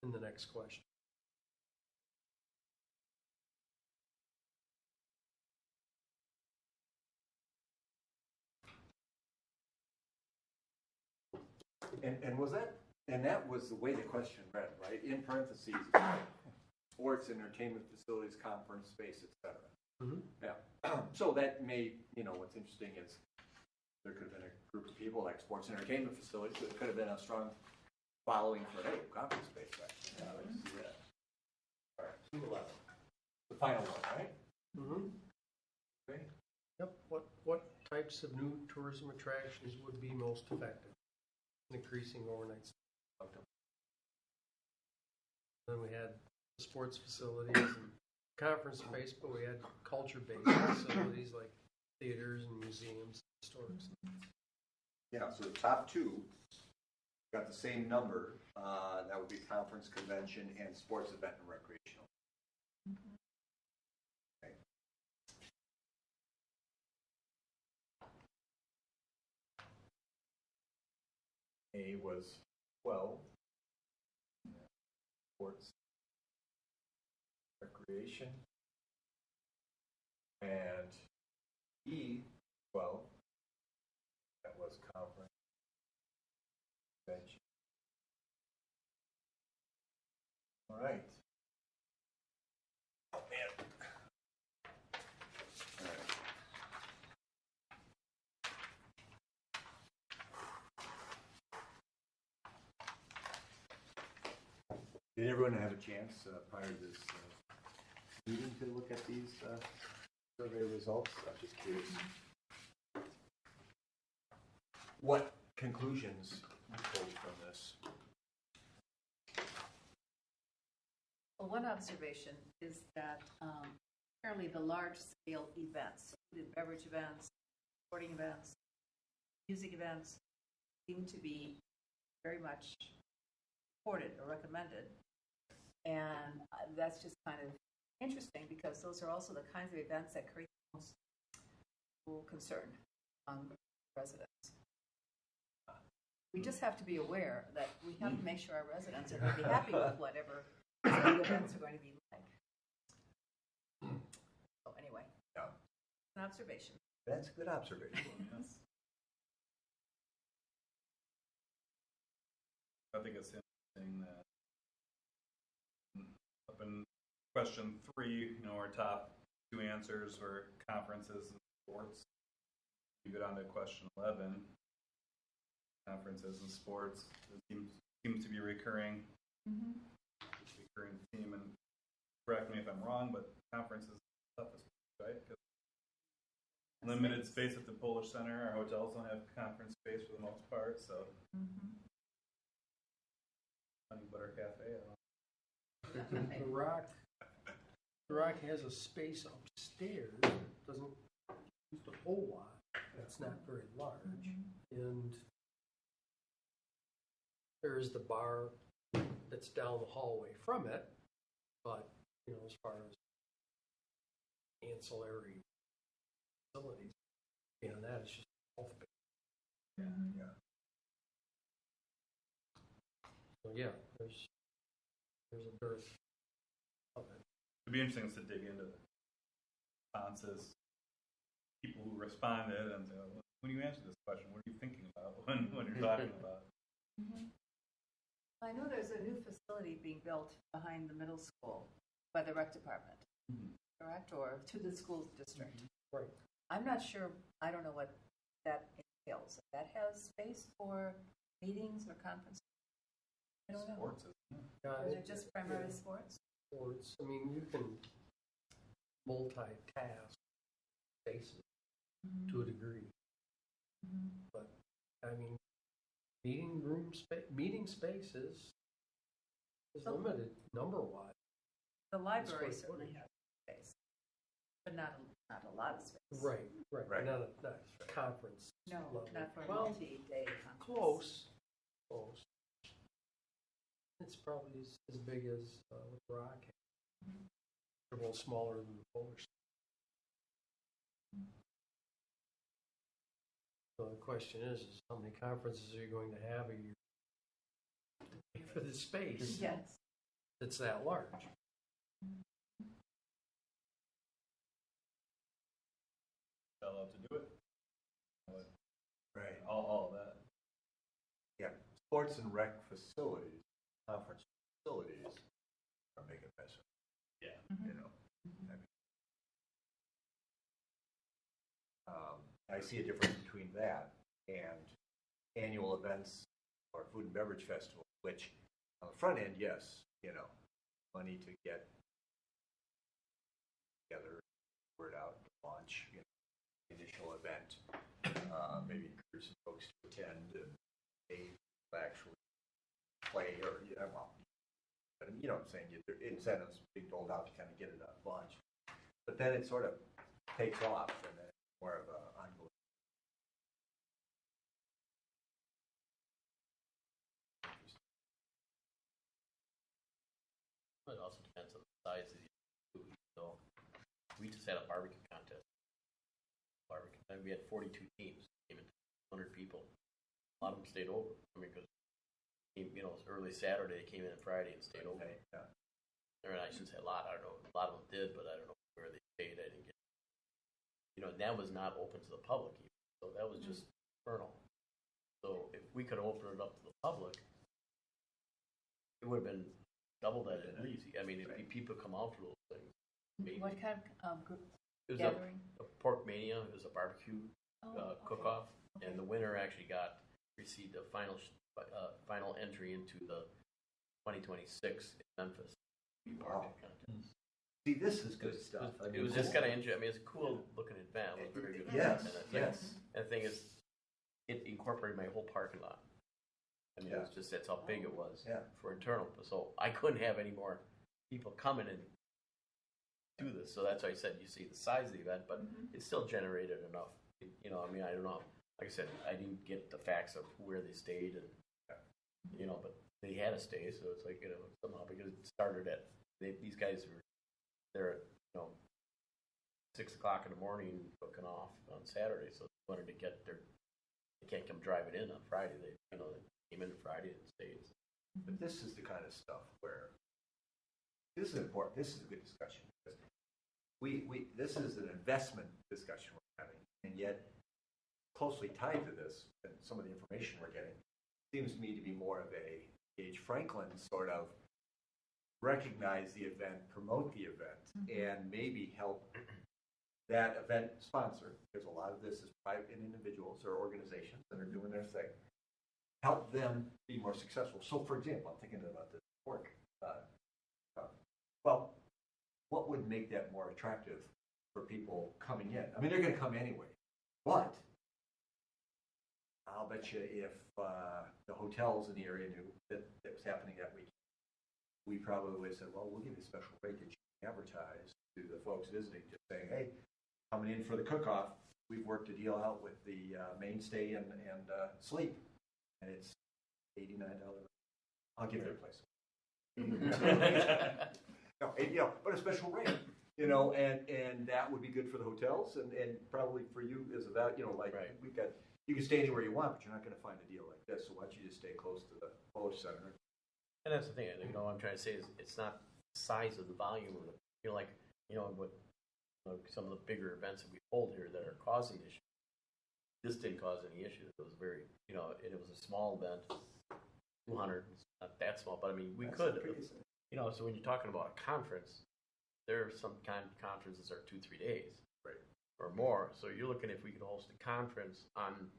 in the next question. And was that, and that was the way the question read, right? In parentheses, sports, entertainment facilities, conference space, etc. Yeah. So that may, what's interesting is there could have been a group of people like sports and entertainment facilities, but it could have been a strong following for, hey, conference space. Right? Yeah, let's see that. All right, 211. The final one, right? Okay. Yep. What types of new tourism attractions would be most effective in increasing overnight stay? Then we had the sports facilities and conference space, but we had culture-based facilities like theaters and museums, historic. Yeah, so the top 2 got the same number. That would be conference, convention, and sports event and recreational. Okay. A was 12. Sports, recreation, and E, 12. That was conference, convention. All right. Oh, man. All right. Did everyone have a chance prior to this meeting to look at these survey results? I'm just curious. What conclusions you pulled from this? Well, one observation is that apparently the large-scale events, food and beverage events, sporting events, music events, seem to be very much supported or recommended. And that's just kind of interesting because those are also the kinds of events that create the most concern among residents. We just have to be aware that we have to make sure our residents are going to be happy with whatever the events are going to be like. So anyway. Yeah. An observation. That's a good observation. Yes. I think it's interesting that up in question 3, our top 2 answers were conferences and sports. You go down to question 11, conferences and sports. It seems to be recurring theme. And correct me if I'm wrong, but conferences is the toughest, right? 'Cause limited space at the Polish Center. Our hotels don't have conference space for the most part, so. Honey Butter Cafe. I don't know. The Rock has a space upstairs, doesn't use a whole lot, it's not very large, and there's the bar that's down the hallway from it, but, as far as ancillary facilities, that is just golf bit. Yeah. So, yeah, there's a dearth of it. It'd be interesting to dig into the responses, people who responded, and say, well, when you answer this question, what are you thinking about when you're talking about it? I know there's a new facility being built behind the middle school by the rec department, correct? Or to the school district. Right. I'm not sure, I don't know what that entails. If that has space for meetings or conferences? I don't know. Sports, isn't it? Is it just primarily sports? Sports, you can multitask spaces to a degree. But, meeting space is limited number-wise. The library Square certainly footage. has space, but not a lot of space. Right. Right. Not a conference No, level. not for a Well, multi-day conference. Close. It's probably as big as with Rock. A little smaller than the Polish. So the question is how many conferences are you going to have a year to pay for the space Yes. that's that large? Shell out to do it. Right. All of that. Yeah. Sports and rec facilities, conference facilities are a big investment. Yeah. I see a difference between that and annual events or food and beverage festival, which on the front end, yes, money to get together, word out, launch, initial event, maybe encourage some folks to attend and they actually play or, but you know what I'm saying, incentives being doled out to kind of get it launched. But then it sort of takes off and then it's more of an ongoing. It also depends on the size of the food. So we just had a barbecue contest. And we had 42 teams. Came in 100 people. A lot of them stayed over. Because it was early Saturday. They came in on Friday and stayed over. Yeah. Or I shouldn't say a lot. I don't know. A lot of them did, but I don't know where they stayed. I didn't get. And that was not open to the public even. So that was just internal. So if we could open it up to the public, it would have been double that at least. If people come out for those things. Maybe. What kind of group It was gathering? a Pork Mania. It was a barbecue Okay. cook-off, Okay. and the winner actually received the final entry into the 2026 in Memphis barbecue contest. See, this is good stuff. It was just kind of interesting. It's a cool looking event. It was very good. Yes, And I think- yes. And the thing is, it incorporated my whole parking lot. It was just that's how big it was for internal. So I couldn't have any more people coming and do this. So that's why I said you see the size of the event, but it still generated enough. I don't know. Like I said, I didn't get the facts of where they stayed, and but they had to stay. So it's like somehow because it started at these guys were there at 6 o'clock in the morning cooking off on Saturday, so they wanted to get their. They can't come driving in on Friday. They came in Friday and stayed. But this is the kind of stuff where this is important. This is a good discussion because this is an investment discussion we're having, and yet closely tied to this, and some of the information we're getting, seems to me to be more of a Gage Franklin sort of recognize the event, promote the event, and maybe help that event sponsor, because a lot of this is private individuals or organizations that are doing their thing, help them be more successful. So, for example, I'm thinking about this work. Well, what would make that more attractive for people coming in? I mean, they're going to come anyway, but I'll bet you if the hotels in the area knew that was happening that week, we probably would have said, well, we'll give you a special rate that you can advertise to the folks visiting, just saying, hey, coming in for the cook-off, we've worked a deal out with the mainstay and sleep, and it's $89. I'll give you a place. But a special rate, and that would be good for the hotels and probably for you as a value, we've got, you can stay anywhere you want, but you're not going to find a deal like this, so why don't you just stay close to the Polish Center? And that's the thing, what I'm trying to say is it's not the size of the volume of it. What some of the bigger events that we hold here that are causing issues. This didn't cause any issues. It was very, and it was a small event, 200, it's not that small, but I mean, we could, so when you're talking about a conference, there are some kind of conferences that are 2-3 days. Right. Or more. So you're looking if we could host a conference on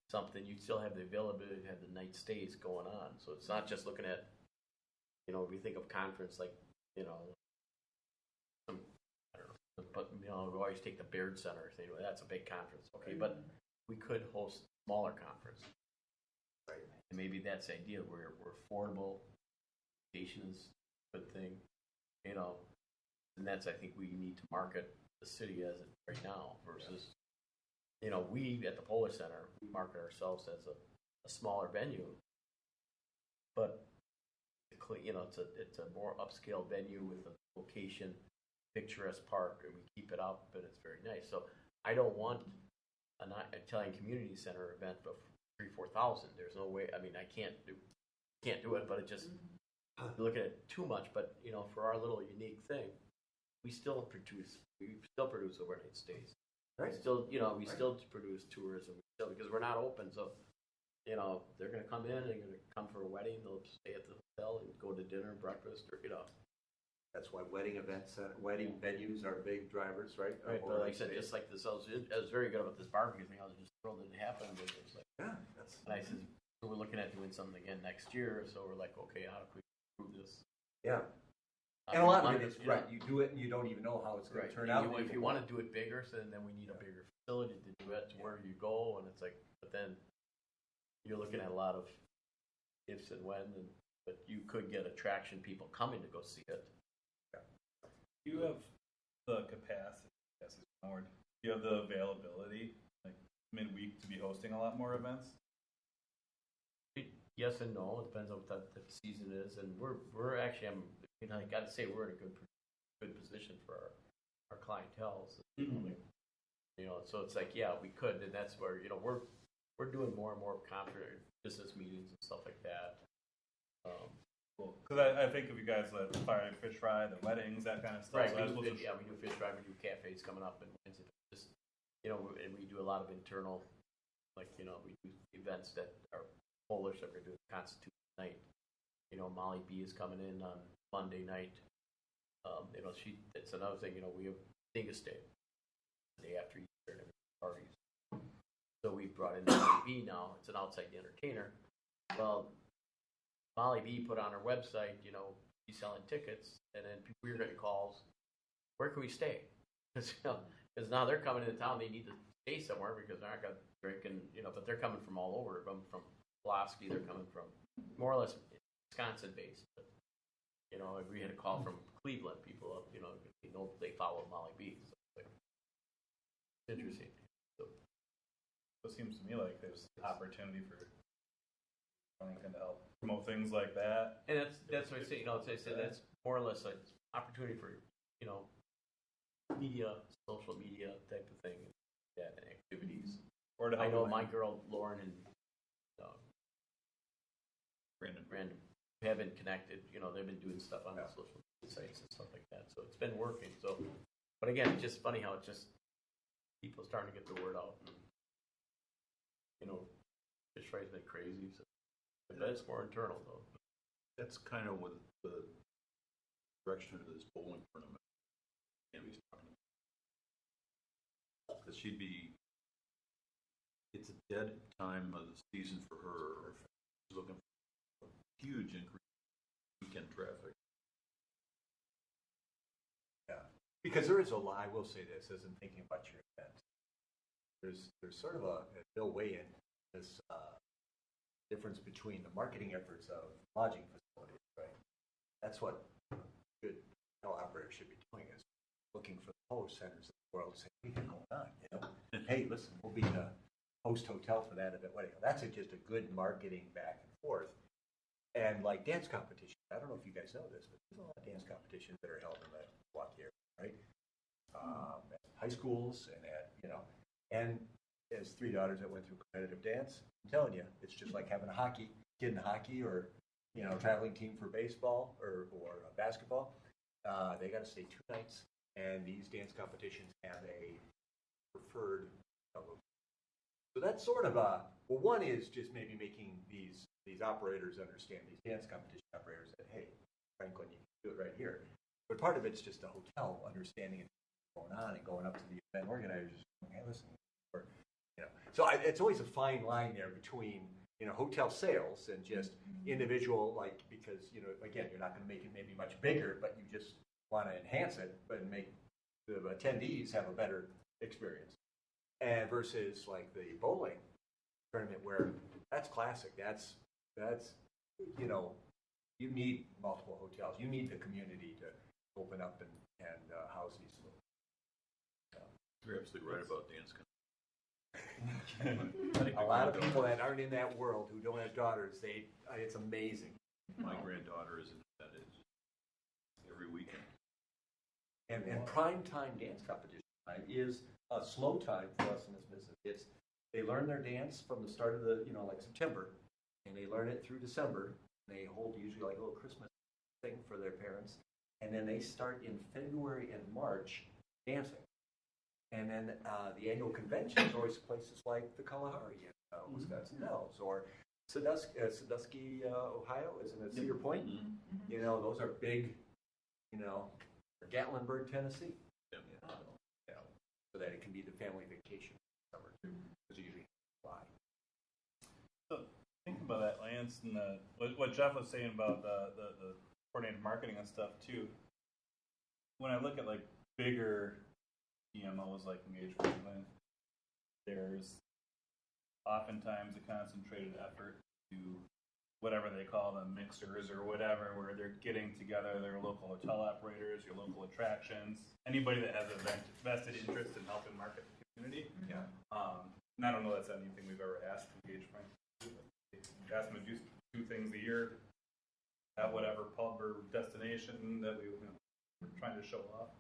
something, you'd still have the availability to have the night stays going on. So it's not just looking at, we think of conference like, some, I don't know, but, we always take the Baird Center, say, well, that's a big conference. Okay, but we could host a smaller conference. Right. And maybe that's the idea. We're affordable. Education is a good thing, and that's, I think, we need to market the city as it right now versus, we at the Polish Center, we market ourselves as a smaller venue, but it's a more upscale venue with a location, picturesque park, and we keep it up, and it's very nice. So I don't want an Italian Community Center event of 3,000-4,000. There's no way. I mean, I can't do it, but it just you're looking at too much. But for our little unique thing, we still produce overnight stays. Right. We still produce tourism. Because we're not open, so they're going to come in. They're going to come for a wedding. They'll stay at the hotel and go to dinner, breakfast, or That's why wedding venues are big drivers, right? Right, but like I said, just like this, I was very good about this barbecue thing. I was just thrilled it happened. It was like, yeah, and I said, so we're looking at doing something again next year. So we're like, okay, how do we improve this? Yeah. And a lot of it is, right, you do it and you don't even know how it's going to turn out. If you want to do it bigger, so then we need a bigger facility to do it, to where you go, and it's like, but then you're looking at a lot of ifs and when, but you could get attraction people coming to go see it. You have the capacity, yes, is one word. You have the availability, like midweek, to be hosting a lot more events? Yes and no. It depends on what the season is, and we're actually, I got to say, we're in a good position for our clientele. So, so it's like, yeah, we could, and that's where we're doing more and more conference business meetings and stuff like that. Cool. Because I think of you guys like fire and fish fry, the weddings, that kind of stuff. Right. So We do fish fry, we do cafes coming up, and just and we do a lot of internal, like we do events that are Polish that we're doing Constitution night. Molly B is coming in on Monday night. It's another thing. We have Dingus Day, the day after Easter, and every parties. So we brought in Molly B now. It's an outside entertainer. Well, Molly B put on her website, she's selling tickets, and then we were getting calls. Where can we stay? Because now they're coming into town, they need to stay somewhere because they're not going to drink, and but they're coming from all over. From Pulaski, they're coming from more or less Wisconsin based. But, we had a call from Cleveland people up. They follow Molly B. So it's interesting. So it seems to me like there's opportunity for Franklin to help promote things like that. And that's what I say. That's more or less like opportunity for media, social media type of thing, and activities. Or to help I know my girl Lauren and Brandon have been connected. They've been doing stuff on social sites and stuff like that. So it's been working. So, but again, it's just funny how it's just people starting to get the word out. And, you know, fish fry's been crazy. So but it's more internal though. That's kind of what the direction of this bowling tournament Tammy's talking about. Because it's a dead time of the season for her. She's looking for a huge increase in weekend traffic. Yeah, because there is a lot. I will say this, as I'm thinking about your event. There's sort of a Bill weigh in this difference between the marketing efforts of lodging facilities, right? That's what good hotel operators should be doing, is looking for the host centers of the world, saying, "Hey, what's going on? You know, hey, listen, we'll be the host hotel for that event." That's just a good marketing back and forth. And like dance competition, I don't know if you guys know this, but there's a lot of dance competitions that are held in the Milwaukee area, right? At high schools and at, you know, and as three daughters that went through competitive dance, I'm telling you, it's just like having a kid in hockey, or, you know, traveling team for baseball or basketball. They got to stay 2 nights, and these dance competitions have a preferred. So that's sort of one is just maybe making these operators understand, these dance competition operators, that, hey, Franklin, you can do it right here. But part of it's just the hotel understanding what's going on and going up to the event organizers, hey, listen, or, you know. So it's always a fine line there between, you know, hotel sales and just individual, like, because, you know, again, you're not going to make it maybe much bigger, but you just want to enhance it, but make the attendees have a better experience. And versus like the bowling tournament, where that's classic. That's you know, you need multiple hotels. You need the community to open up and house these. You're absolutely right about dance. A lot of people that aren't in that world, who don't have daughters, it's amazing. My granddaughter is in that every weekend. And prime time dance competition time is a slow time for us in this business. They learn their dance from the start of the, you know, like September, and they learn it through December. They hold usually like a little Christmas thing for their parents, and then they start in February and March dancing. And then the annual convention is always places like the Kalahari in Wisconsin Dells, or Sandusky, Ohio, isn't it? Cedar Point. Mm-hmm. You know, those are big. You know, or Gatlinburg, Tennessee. Yeah. You know, so that it can be the family vacation summer too, because you usually fly. So think about that, Lance, and what Jeff was saying about the coordinated marketing and stuff too. When I look at like bigger DMOs like Engage Franklin, there's oftentimes a concentrated effort to whatever they call them, mixers or whatever, where they're getting together their local hotel operators, your local attractions, anybody that has a vested interest in helping market the community. Yeah. And I don't know that's anything we've ever asked Engage Franklin. Ask them to do 2 things a year at whatever pub or destination that we're trying to show off.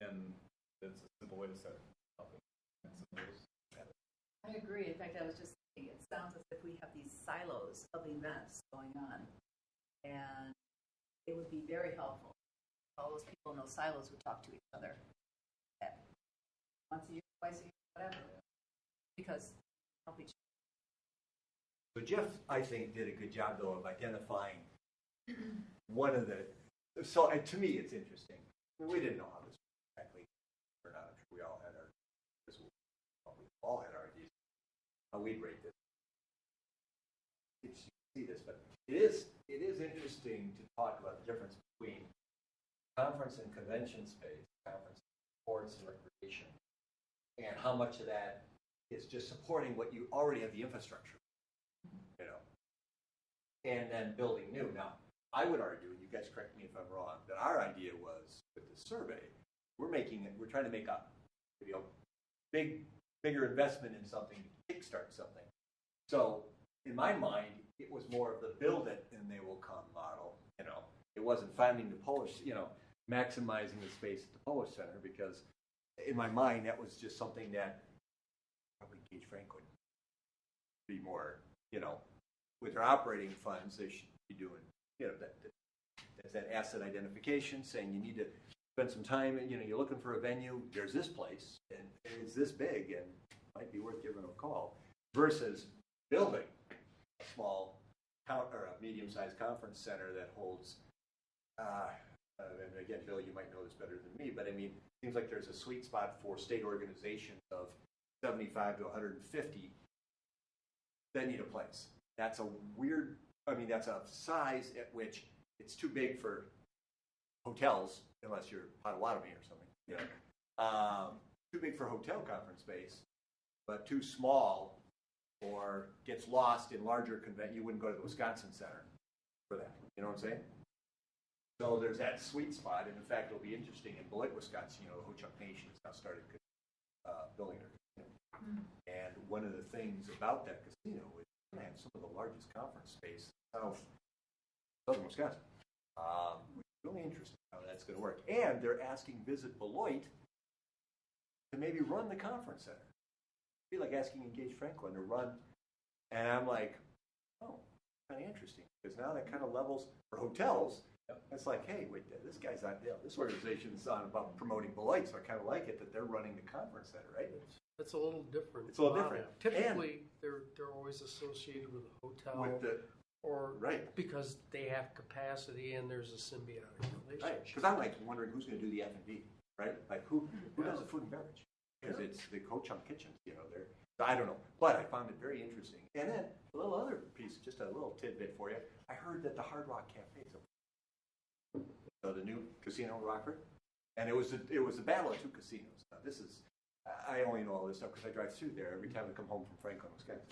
And it's a simple way to start helping. I agree. In fact, I was just thinking, it sounds as if we have these silos of events going on, and it would be very helpful. All those people in those silos would talk to each other once a year, twice a year, whatever, because help each So Jeff, I think, did a good job though of identifying one of the. So to me, it's interesting. I mean, we didn't know how this exactly turned out. I'm sure we all had our. We all had our ideas. How we'd rate this. You see this, but it is interesting to talk about the difference between conference and convention space, conference, sports and recreation, and how much of that is just supporting what you already have the infrastructure, you know, and then building new. Now, I would argue, and you guys correct me if I'm wrong, that our idea was with the survey, we're trying to make a maybe a bigger investment in something to kickstart something. So in my mind, it was more of the build it and they will come model. You know, it wasn't finding the Polish, you know, maximizing the space at the Polish Center, because in my mind that was just something that probably Gage Franklin would be more, you know, with their operating funds they should be doing, you know, It's that asset identification, saying you need to spend some time, and you're looking for a venue, there's this place, and it's this big, and might be worth giving a call, versus building a small or a medium-sized conference center that holds, and again, Bill, you might know this better than me, but I mean, it seems like there's a sweet spot for state organizations of 75 to 150 that need a place. That's a weird, that's a size at which it's too big for hotels, unless you're Potawatomi or something. Too big for hotel conference space, but too small or gets lost in larger convention. You wouldn't go to the Wisconsin Center for that. You know what I'm saying? So there's that sweet spot, and in fact, it'll be interesting in Beloit, Wisconsin. The Ho-Chunk Nation has now started building their casino. And one of the things about that casino is it's going to have some of the largest conference space in southern Wisconsin. Which is really interesting how that's going to work. And they're asking Visit Beloit to maybe run the conference center. It'd be like asking Engage Franklin to run. And I'm like, oh, kind of interesting. Because now that kind of levels for hotels. It's like, hey, wait, this guy's on, this organization's on about promoting Beloit, so I kind of like it that they're running the conference center, right? It's a little different. It's a little different. Typically, they're always associated with a hotel. With the, or right. Because they have capacity and there's a symbiotic relationship. Right, because I'm like wondering who's going to do the F&B, right? Like who does the food and beverage? Because it's the Ho-Chunk kitchens, they're, I don't know. But I found it very interesting. And then a little other piece, just a little tidbit for you. I heard that the Hard Rock Cafe is the new casino in Rockford, and it was a battle of two casinos. Now this is, I only know all this stuff because I drive through there every time I come home from Franklin, Wisconsin.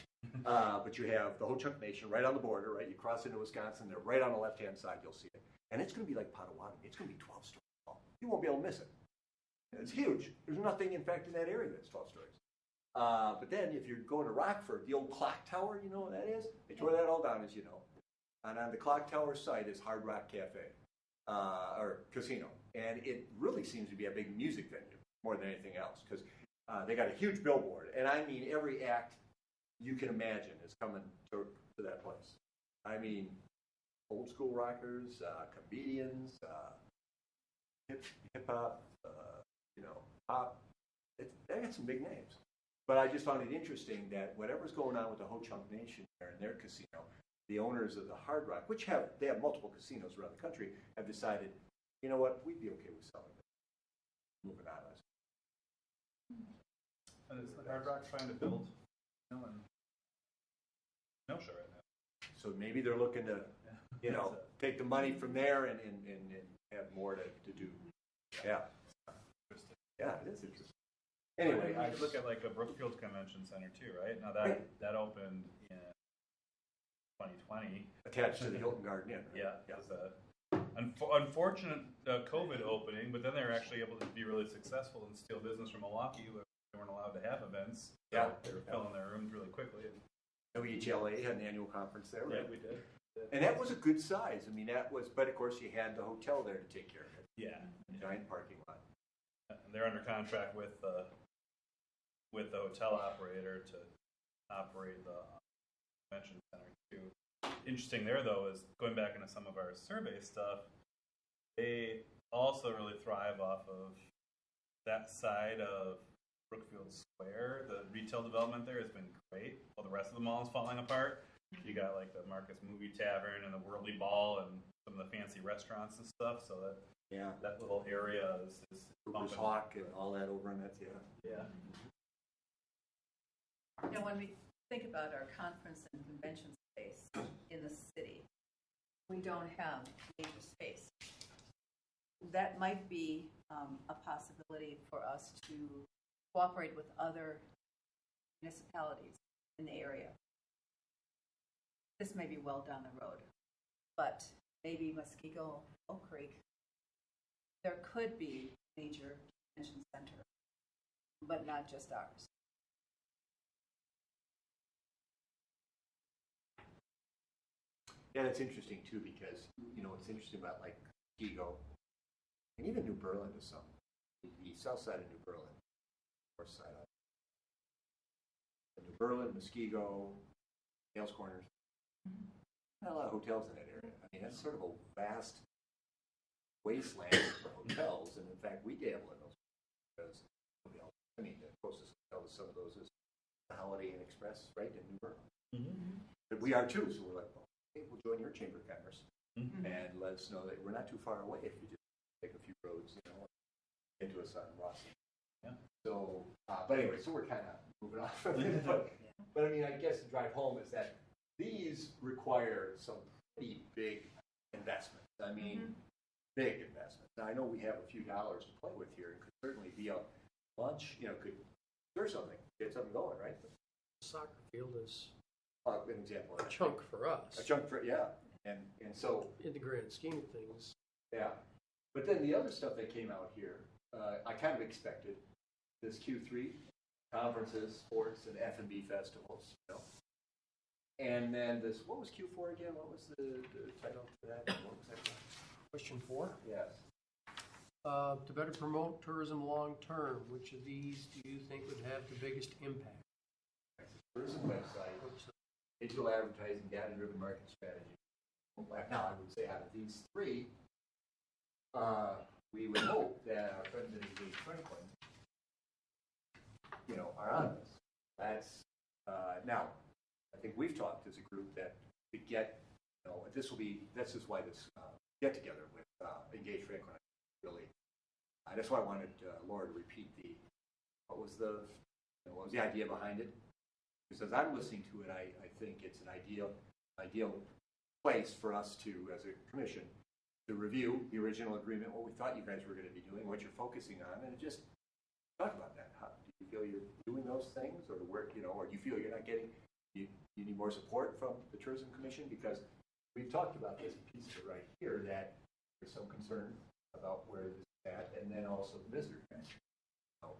But you have the Ho-Chunk Nation right on the border, right? You cross into Wisconsin, they're right on the left-hand side, you'll see it. And it's going to be like Potawatomi. It's going to be 12 stories tall. You won't be able to miss it. It's huge. There's nothing, in fact, in that area that's 12 stories. But then if you're going to Rockford, the old clock tower, you know what that is? They tore that all down, as you know. And on the clock tower site is Hard Rock Cafe. Or casino, and it really seems to be a big music venue more than anything else because they got a huge billboard, and I mean every act you can imagine is coming to that place. I mean, old school rockers, comedians, hip hop, pop. They got some big names, but I just found it interesting that whatever's going on with the Ho-Chunk Nation there in their casino. The owners of the Hard Rock, which have multiple casinos around the country, have decided, you know what, we'd be okay with selling it. Moving on. And is the Hard Rock trying to build in Kenosha right now? So maybe they're looking to, take the money from there and have more to do. Yeah. Yeah, it is interesting. Anyway, I look at like a Brookfield Convention Center too, right? Now that opened in 2020. Attached to the Hilton Garden Inn. Right? Yeah. It was unfortunate COVID opening, but then they were actually able to be really successful and steal business from Milwaukee where they weren't allowed to have events. So they were filling their rooms really quickly. WHLA had an annual conference there, right? Yeah, we did. And that was a good size. I mean, but of course you had the hotel there to take care of it. Yeah. Giant parking lot. And they're under contract with the hotel operator to operate the convention center too. Interesting there though is going back into some of our survey stuff, they also really thrive off of that side of Brookfield Square. The retail development there has been great while the rest of the mall is falling apart. You got like the Marcus Movie Tavern and the Worldly Ball and some of the fancy restaurants and stuff, so that little area is Cooper's Hawk and all that over in that, yeah. Now, when we think about our conference and convention space in the city, we don't have major space. That might be a possibility for us to cooperate with other municipalities in the area. This may be well down the road, but maybe Muskego, Oak Creek, there could be a major convention center, but not just ours. Yeah, that's interesting too because what's interesting about like Muskego and even New Berlin to some, the south side of New Berlin, north side of New Berlin, Muskego, Hales Corners. Not a lot of hotels in that area. I mean, that's sort of a vast wasteland of hotels, and in fact, we dabble in those because, you know, I mean, the closest hotel to some of those is the Holiday Inn Express, right, in New Bern. But we are too, so we're like, well, okay, we'll join your chamber of commerce and let us know that we're not too far away if you just take a few roads, you know, into us on Rossi. Yeah. So, but anyway, so we're kind of moving off of it. But I mean, I guess the drive home is that these require some pretty big investments. I mean, big investments. Now, I know we have a few dollars to play with here, and could certainly be a lunch, you know, could stir something, get something going, right? Soccer field is An example of a that. chunk for us. A chunk for, yeah. And so, In the grand scheme of things. yeah. But then the other stuff that came out here, I kind of expected. This Q3, conferences, sports, and F&B festivals, you know. And then this, what was Q4 again? What was the title for that? What was that? Question 4. Yes. To better promote tourism long term, which of these do you think would have the biggest impact? Tourism website, digital advertising, data-driven market strategy. Now, I would say out of these three, we would hope that our friends at Engage Franklin, you know, are on this. That's now. I think we've talked as a group that to get, you know, this is why this get together with Engage Franklin really. That's why I wanted Laura to repeat what was the idea behind it. Because as I'm listening to it, I think it's an ideal place for us to, as a commission, to review the original agreement, what we thought you guys were going to be doing, what you're focusing on, and just talk about that. How, do you feel you're doing those things, or or do you feel you're not getting? You need more support from the Tourism Commission, because we've talked about this piece of it right here that there's some concern about where this is at, and then also the visitor commission, you know,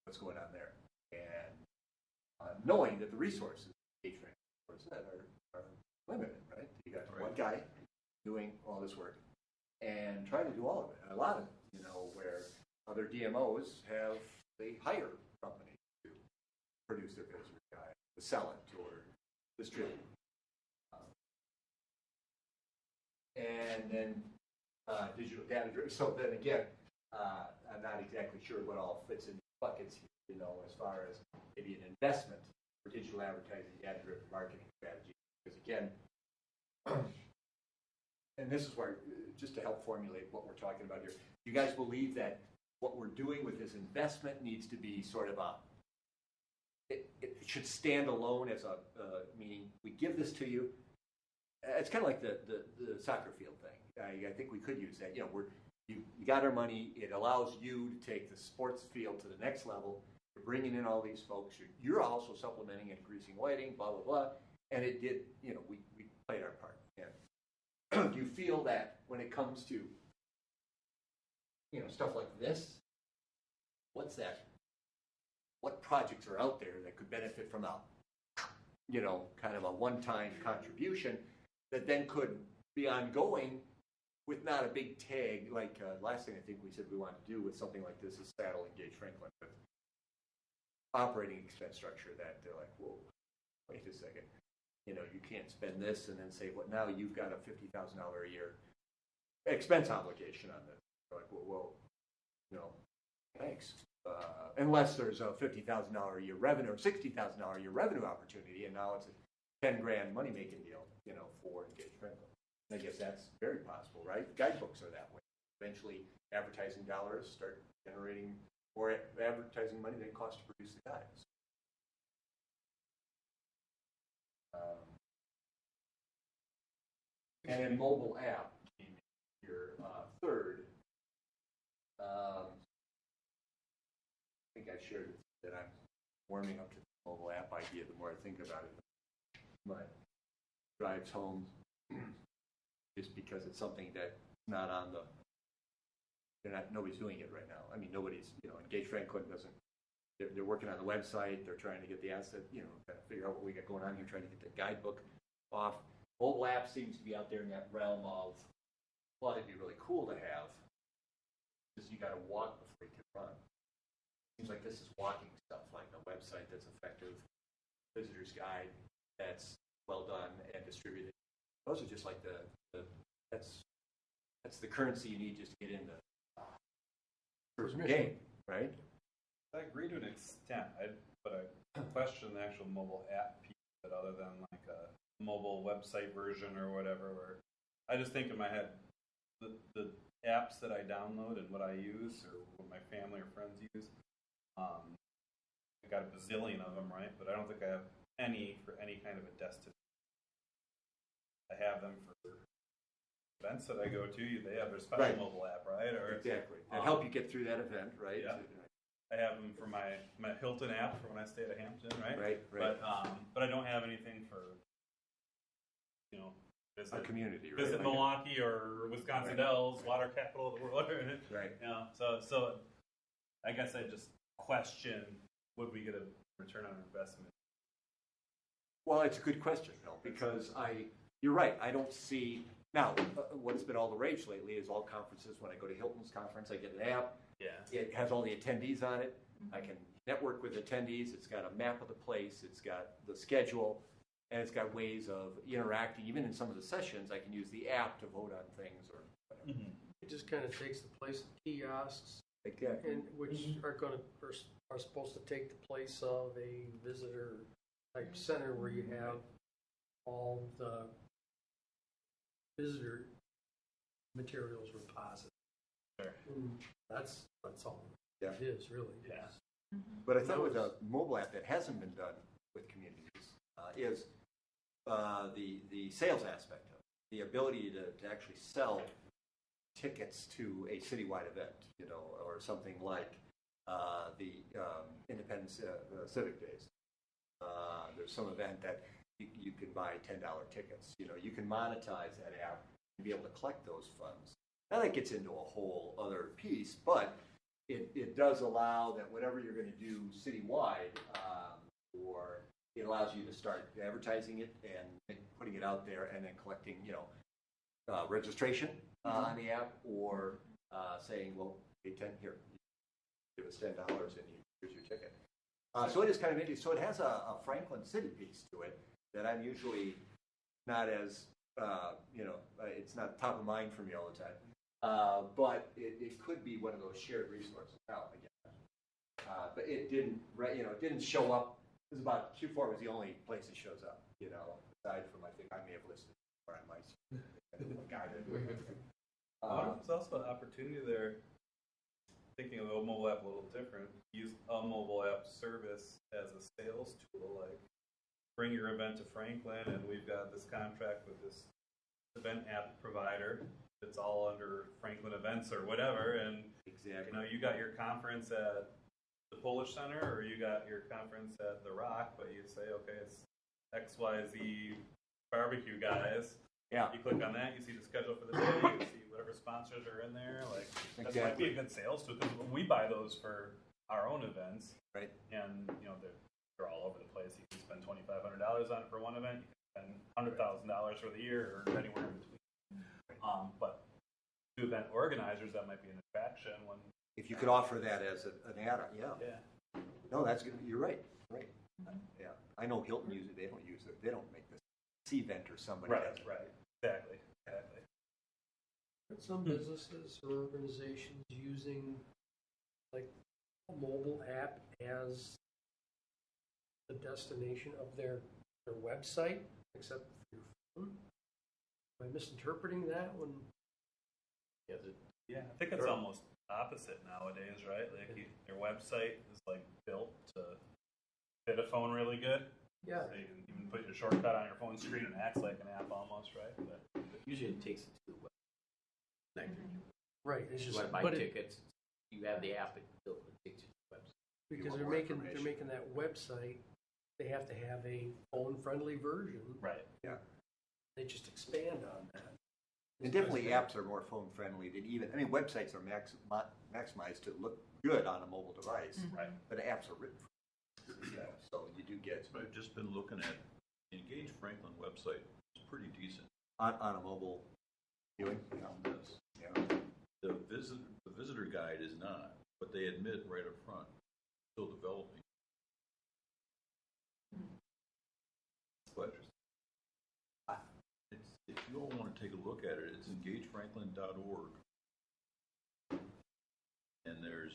what's going on there, and knowing that the resources are limited, right? You got one guy doing all this work and trying to do all of it, a lot of it, you know, where other DMOs they hire companies to produce their visitor guide, to sell it or distribute. And then digital data driven. So then again, I'm not exactly sure what all fits in buckets here, you know, as far as maybe an investment for digital advertising, data driven marketing strategy. Because again, and this is where, just to help formulate what we're talking about here, you guys believe that what we're doing with this investment needs to be sort of it should stand alone as meaning we give this to you. It's kind of like the soccer field thing. I think we could use that. You know, you got our money. It allows you to take the sports field to the next level. You're bringing in all these folks. You're also supplementing and increasing lighting, blah, blah, blah. And it did, you know, we played our part. And do you feel that when it comes to, you know, stuff like this, what's that? What projects are out there that could benefit from you know, kind of a one-time contribution that then could be ongoing with not a big tag, like last thing I think we said we wanted to do with something like this is saddle Engage Franklin with operating expense structure that they're like, whoa, wait a second. You know, you can't spend this and then say, well, now you've got a $50,000 a year expense obligation on this. They're like, well, you know, thanks. Unless there's a $50,000 a year revenue or $60,000 a year revenue opportunity, and now it's a $10,000 money-making deal, you know, for Engage Franklin. I guess that's very possible, right? Guidebooks are that way. Eventually, advertising dollars start generating more advertising money than it costs to produce the guides. And then mobile app, your third. I think I shared that I'm warming up to the mobile app idea the more I think about it. But drives home just because it's something that's not on nobody's doing it right now. I mean, nobody's, you know, Engage Franklin doesn't, they're working on the website, they're trying to get the asset, you know, kind of figure out what we got going on here, trying to get the guidebook off. Mobile app seems to be out there in that realm of, well, it'd be really cool to have, because you got to walk before you can run. Seems like this is walking stuff, like a website that's effective, visitor's guide that's well done and distributed. Those are just like that's That's the currency you need just to get into the Mission. game, right? I agree to an extent, but I question the actual mobile app piece of it, other than like a mobile website version or whatever. Where I just think in my head, the apps that I download and what I use, or what my family or friends use, I got a bazillion of them, right? But I don't think I have any for any kind of a destination. I have them for events that I go to. They have their special Right. mobile app, right? Or Exactly. That help you get through that event, right? Yeah. I have them for my Hilton app for when I stay at Hampton, right? Right. But I don't have anything for, visit, A community, right? visit Milwaukee or Wisconsin Dells, water capital of the world. Right. So I guess I just question, would we get a return on investment? Well, it's a good question, Bill, because you're right. I don't see, now, what's been all the rage lately is all conferences. When I go to Hilton's conference, I get an app. Yeah. It has all the attendees on it. I can network with attendees. It's got a map of the place. It's got the schedule, and it's got ways of interacting. Even in some of the sessions, I can use the app to vote on things or whatever. It just kind of takes the place of kiosks, Exactly. and which are supposed to take the place of a visitor type center where you have all the visitor materials repository. Sure. That's all Yeah. it is, really. Yeah. But I thought with a mobile app that hasn't been done with communities is the sales aspect of it, the ability to actually sell tickets to a citywide event, or something like the Independence Civic Days. There's some event that you can buy $10 tickets. You can monetize that app and be able to collect those funds. Now that gets into a whole other piece, but it does allow that whatever you're going to do citywide, or it allows you to start advertising it and putting it out there and then collecting, registration on the app, or saying, well, pay 10 here, give us $10 and here's your ticket. So it is kind of interesting. So it has a Franklin City piece to it that I'm usually not as, it's not top of mind for me all the time. But it could be one of those shared resources. Now, again, but it didn't show up. It was about Q4 was the only place it shows up. Aside from, I think I may have listed where I might guided. There's also an opportunity there. Thinking of a mobile app a little different. Use a mobile app service as a sales tool, like bring your event to Franklin, and we've got this contract with this event app provider. It's all under Franklin Events or whatever, and Exactly. you got your conference at the Polish Center, or you got your conference at the Rock, but you say, okay, it's XYZ barbecue guys. Yeah. You click on that, you see the schedule for the day, you see whatever sponsors are in there. Like that might be a good sales tool, because we buy those for our own events, Right. and they're all over the place. You can spend $2,500 on it for one event. You can spend $100,000 for the year, or anywhere in between. But to event organizers, that might be an attraction. When If you could offer that as an add-on, yeah. yeah, No, that's good. You're right. Right. Yeah. I know Hilton uses it. They don't use it. They don't make this event or somebody does it. right, exactly. Some businesses or organizations using like a mobile app as the destination of their website, except for your phone. Am I misinterpreting that when? Yeah, I think it's almost opposite nowadays, right? Like your website is like built to fit a phone really good. Yeah. So you can even put your shortcut on your phone screen and it acts like an app almost, right? But Usually it takes it to the web. Connector. Right. It's You just want to buy but tickets, you have the app, it takes you to the website. because want they're more making information. that website. They have to have a phone-friendly version. right. They just expand on that. And definitely apps are more phone friendly than websites are maximized to look good on a mobile device. Right. But apps are written for so you do get I've just been looking at the Engage Franklin website. It's pretty decent. on a mobile viewing. Yes. Yeah. The visitor guide is not, but they admit right up front, still developing. But you all want to take a look at it, it's engagefranklin.org. And there's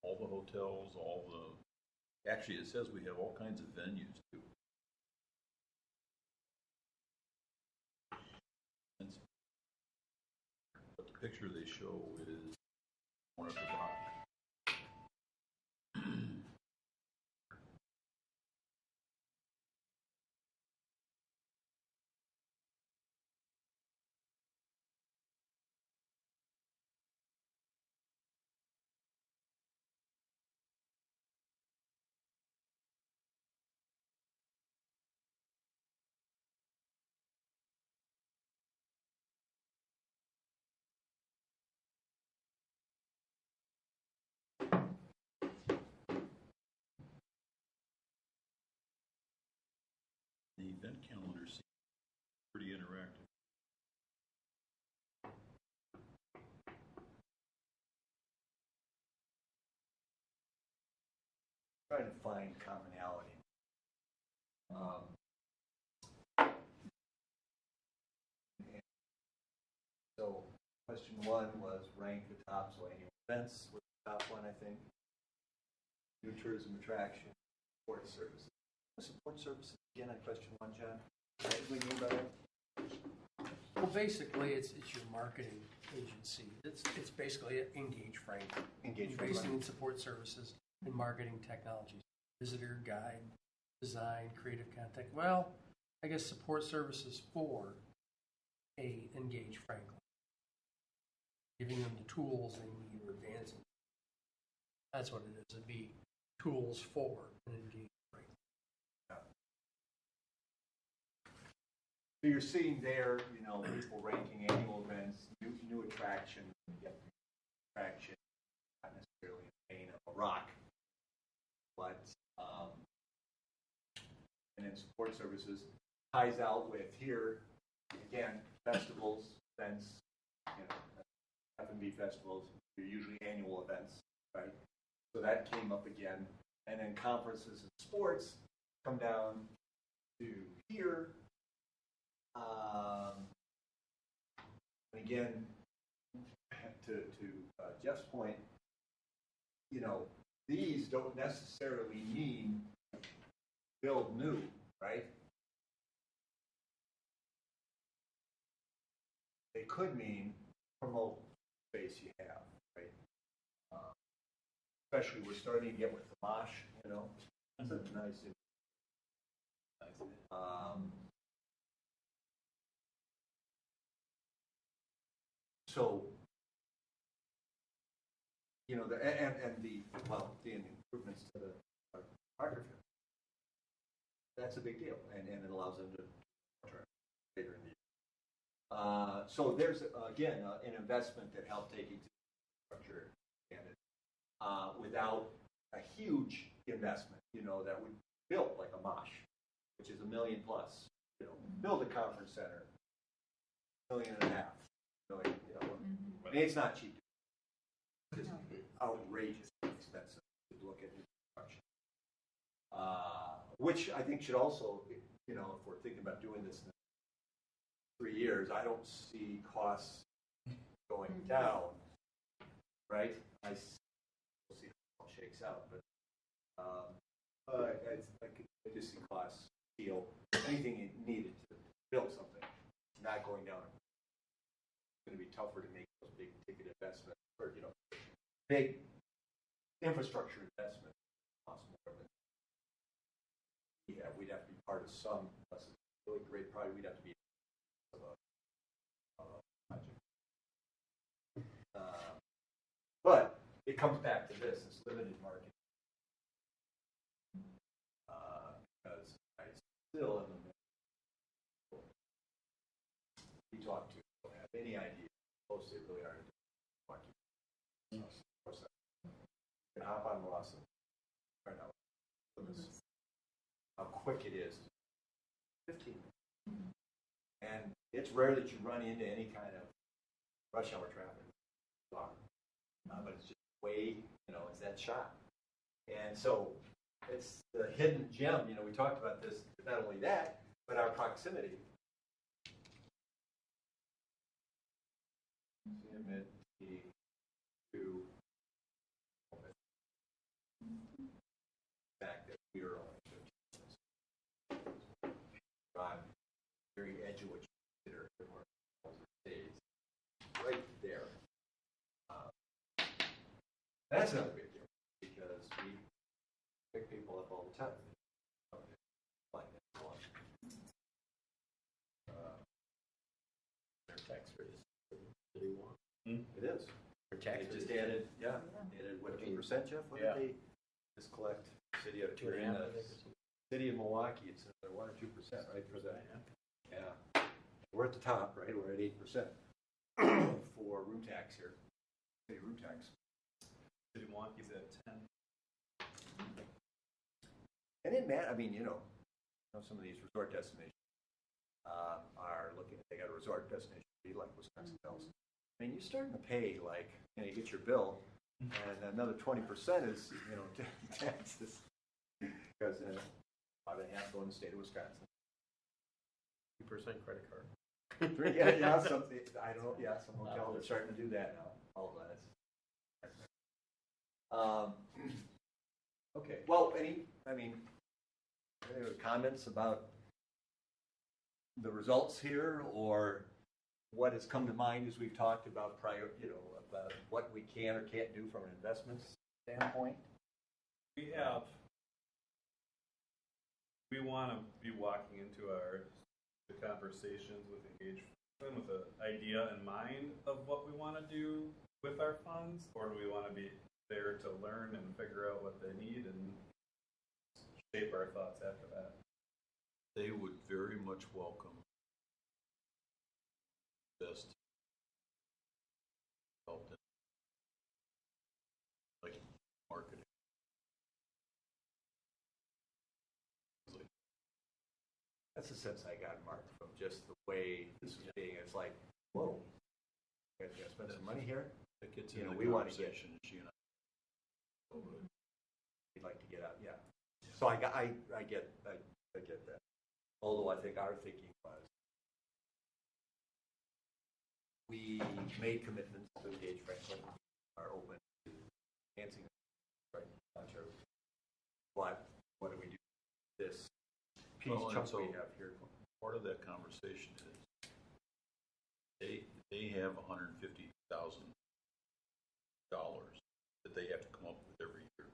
all the hotels, actually it says we have all kinds of venues too. But the picture they show is one at the rock. The event calendar seems pretty interactive. Trying to find commonality. And so question one was rank the top, so annual events was the top one, I think. New tourism attraction, support services. Support services, again, on question one, John? What do we mean by that? Well, basically, it's your marketing agency. It's basically Engage Franklin. Engage Based Franklin. in support services and marketing technologies. Visitor, guide, design, creative content. Well, I guess support services for a Engage Franklin. Giving them the tools they need or advancing. That's what it is. It'd be tools for an Engage Franklin. So you're seeing there, people ranking annual events, new attraction, attraction, not necessarily a vein of a rock, but and then support services ties out with here again festivals, events, F&B festivals. They're usually annual events, right? So that came up again, and then conferences and sports come down to here. And again, to Jeff's point, these don't necessarily mean build new, right? They could mean promote space you have, right? Especially we're starting to get with the mosh, That's a nice. So, the improvements to the microfilm. That's a big deal, and it allows them to turn later in the year. So there's again an investment that helped take you to the structure standard without a huge investment, that would build like a mosh, which is $1 million plus. Build a conference center, $1.5 million. I mean, it's not cheap. It's just outrageously expensive to look at new construction. Which I think should also, if we're thinking about doing this in 3 years, I don't see costs going down, right? We'll see how it shakes out, but I just see costs feel anything needed to build something, not going down. It's going to be tougher to make those big ticket investments, or big infrastructure investments cost more than we'd have to be part of some. Unless it's really great project, we'd have to be of a project. But it comes back to this limited market. Because I still am we talk to don't have any idea how close they really are to doing. Of course, you can hop on Lawson right now. How quick it is. 15 minutes. And it's rare that you run into any kind of rush hour traffic. But it's just way, it's that shot. And so it's the hidden gem. We talked about this, not only that, but our proximity. committee to the fact that we are only 15 on the very edge of what you consider days, right there. That's not a big deal because we pick people up all the time. Their tax rate is pretty low. It is. Their tax They rate just is added, added what, 2%, Jeff? What Yeah. did they just collect? City of, 2.5%, in I the think, or something. city of Milwaukee, it's another 1 or 2%, right, for that? Yeah. We're at the top, right? We're at 8% for room tax here. City room tax. City of Milwaukee's at 10. And it, man, I mean, some of these resort destinations are looking, they got a resort destination like Wisconsin Dells. I mean, you're starting to pay like, you get your bill, and another 20% is, taxes. Because about a half going to the state of Wisconsin. 2% credit card. Yeah, something, I don't know, some hotels are starting to do that now, all of that. Okay, well, any other comments about the results here, or what has come to mind as we've talked about about what we can or can't do from an investment standpoint? We want to be walking into the conversations with Engage with an idea in mind of what we want to do with our funds, or do we want to be there to learn and figure out what they need and shape our thoughts after that? They would very much welcome best help in like marketing. That's the sense I got, Mark, from just the way this was being. It's like, whoa, you guys got to spend some money here. It gets in the we want to get. conversation. She and I. We'd like to get out, yeah. So I get that. Although I think our thinking was, we made commitments to Engage Franklin, are open to enhancing, right? Not sure. What do we do? This piece chunk we have here. Part of that conversation is they have $150,000 that they have to come up with every year,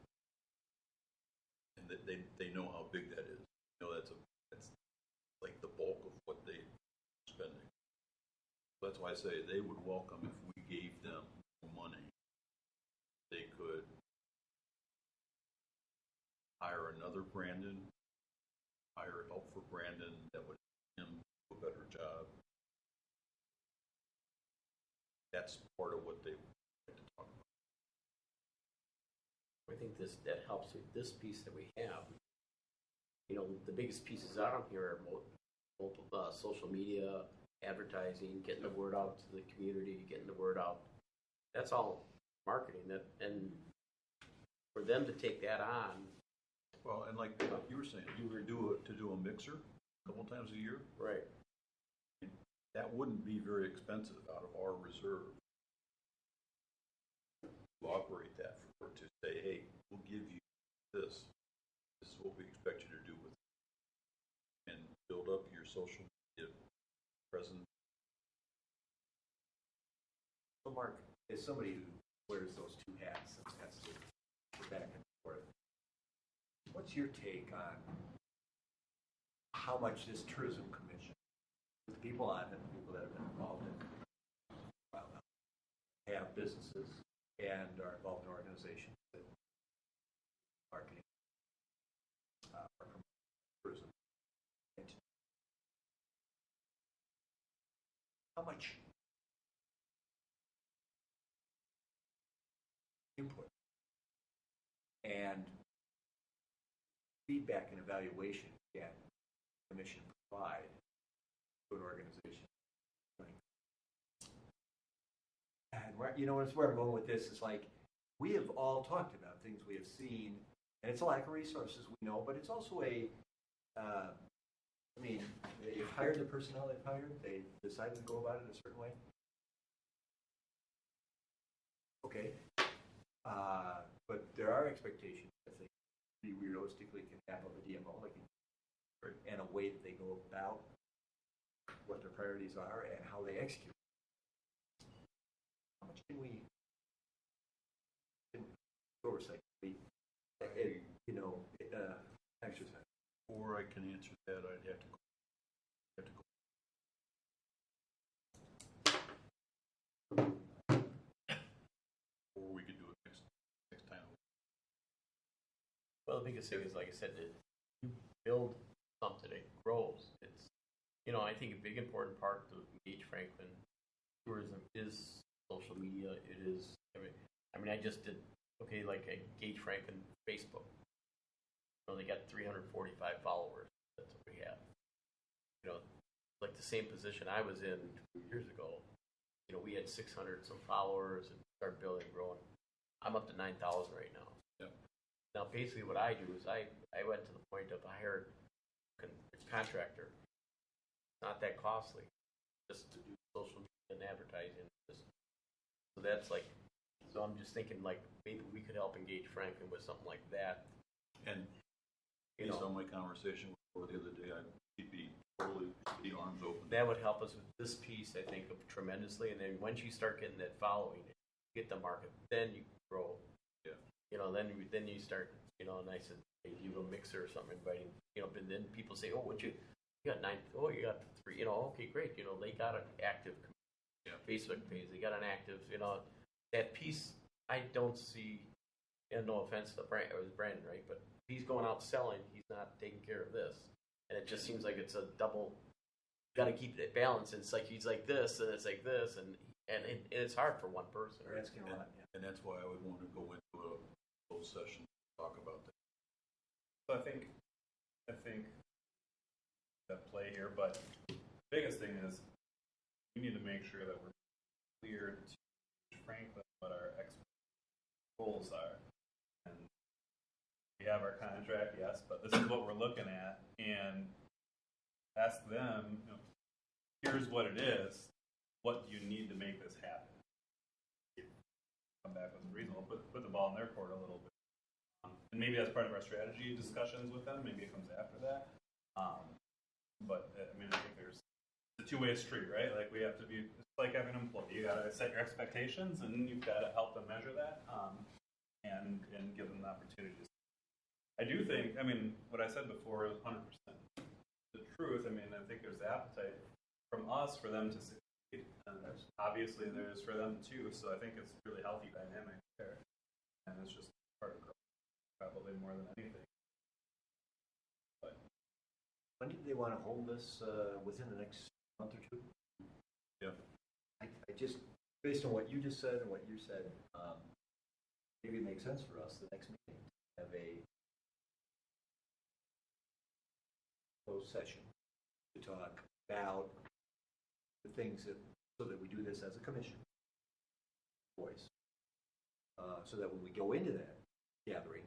and that they know how big that is. That's like the bulk of what they're spending. That's why I say they would welcome if we gave them money. They could hire another Brandon, hire help for Brandon that would help him do a better job. That's part of what they would like to talk about. I think that helps with this piece that we have. The biggest pieces out of here are social media, advertising, getting the word out to the community, getting the word out. That's all marketing. And for them to take that on. Well, and like you were saying, you were to do a mixer a couple times a year. Right. That wouldn't be very expensive out of our reserve to operate that to say, hey, we'll give you this. This is what we expect you to do with it. And build up your social media presence. So Mark, as somebody who wears those two hats and has to go back and forth, what's your take on how much this tourism commission, with the people on it, the people that have been involved in it, have businesses and are involved in organizations that marketing, tourism. How much input and feedback and evaluation can the commission provide to an organization? And that's where I'm going with this. Is like we have all talked about things we have seen, and it's a lack of resources, we know, but it's also they've hired the personnel they've hired. They decided to go about it a certain way. Okay. But there are expectations, I think, pretty realistically can have of a DMO, like, and a way that they go about what their priorities are and how they execute. How much can we oversight? Exercise. Before I can answer that, I'd have to go. Or we could do it next time. Well, the biggest thing is, like I said, that you build something, it grows. It's, I think a big important part of Engage Franklin tourism is social media. It is, I just did, like Engage Franklin Facebook. They got 345 followers. That's what we have. Like the same position I was in 2 years ago. We had 600 some followers and started building, growing. I'm up to 9,000 right now. Yep. Now, basically, what I do is I went to the point of I hired a contractor. It's not that costly, just to do social media and advertising. So that's like, so I'm just thinking like maybe we could help Engage Franklin with something like that. And based on my conversation with her the other day, I'd be totally the arms open. That would help us with this piece, I think, tremendously. And then once you start getting that following, get the market, then you grow. Yeah. Then you start, and I said, hey, you have a mixer or something, inviting, and then people say, oh, you got 9, oh, you got 3, okay, great. They got an active Facebook page. They got an active, that piece, I don't see, and no offense to Brandon, right? But he's going out selling, he's not taking care of this. And it just seems like it's a double, got to keep it balanced. It's like he's like this, and it's like this, and it's hard for one person. And that's why I would want to go into a closed session to talk about that. So I think that play here, but the biggest thing is we need to make sure that we're clear to Franklin what our goals are. And we have our contract, yes, but this is what we're looking at, and ask them, here's what it is. What do you need to make this happen? Come back with a reasonable, put the ball in their court a little bit. And maybe that's part of our strategy discussions with them. Maybe it comes after that. But I think there's a two-way street, right? Like we have to be, it's like having an employee. You got to set your expectations, and you've got to help them measure that, and give them the opportunities. I do think, what I said before is 100% the truth. I think there's appetite from us for them to succeed, and obviously there's for them too. So I think it's a really healthy dynamic there, and it's just part of growth, probably more than anything. But when did they want to hold this within the next month or two? Yeah. I just, based on what you just said and what you said, maybe it makes sense for us the next meeting to have a closed session to talk about the things so that we do this as a commission voice, so that when we go into that gathering,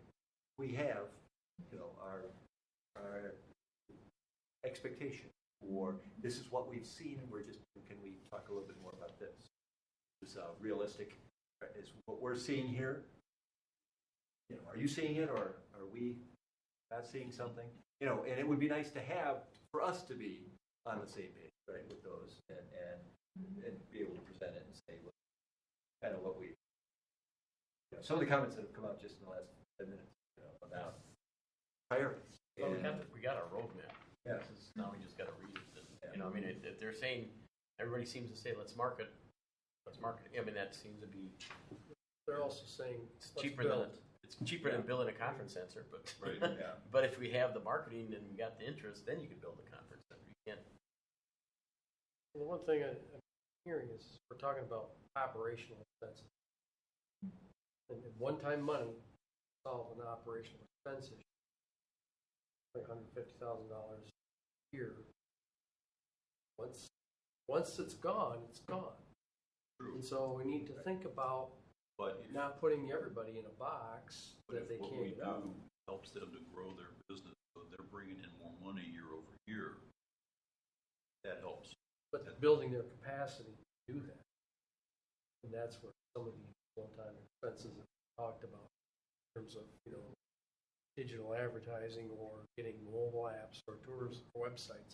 we have our expectation, or this is what we've seen, and can we talk a little bit more about this? Is realistic? Is what we're seeing here? Are you seeing it, or are we not seeing something? And it would be nice to have, for us to be on the same page, right, with those, and be able to present it and say, look, kind of what we, some of the comments that have come out just in the last 10 minutes, about priorities. Well, we got our roadmap. Yeah. Now we just got to read it. If they're saying, everybody seems to say, let's market. That seems to be. They're also saying It's cheaper than building a conference center, but Right. Yeah. but if we have the marketing and we got the interest, then you can build a conference center. You can't. the one thing I'm hearing is we're talking about operational expenses. And one-time money solve an operational expense issue. Like $150,000 a year. Once it's gone, it's gone. True. And so we need to think about But not putting everybody in a box that they what can't we get out. do helps them to grow their business, so they're bringing in more money year over year. That helps. But building their capacity to do that. And that's where some of the one-time expenses that we talked about in terms of, digital advertising or getting mobile apps or tours or websites.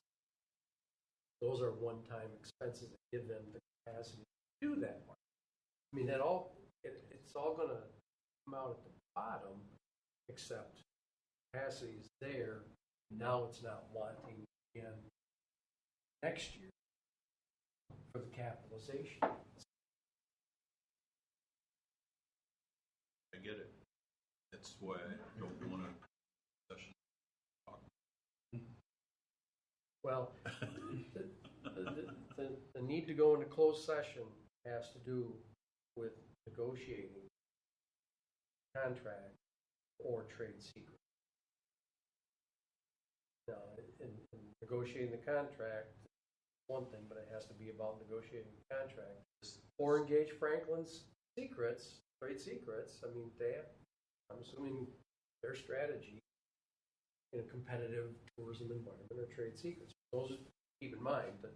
Those are one-time expenses that give them the capacity to do that. I mean, it's all going to come out at the bottom, except capacity is there. Now it's not wanting again next year for the capitalization. I get it. That's why I don't want to session talk. Well, the need to go into closed session has to do with negotiating contract or trade secret. Now, in negotiating the contract, one thing, but it has to be about negotiating the contract. Or engage Franklin's secrets, trade secrets. I mean, I'm assuming their strategy in a competitive tourism environment or trade secrets. Those keep in mind, but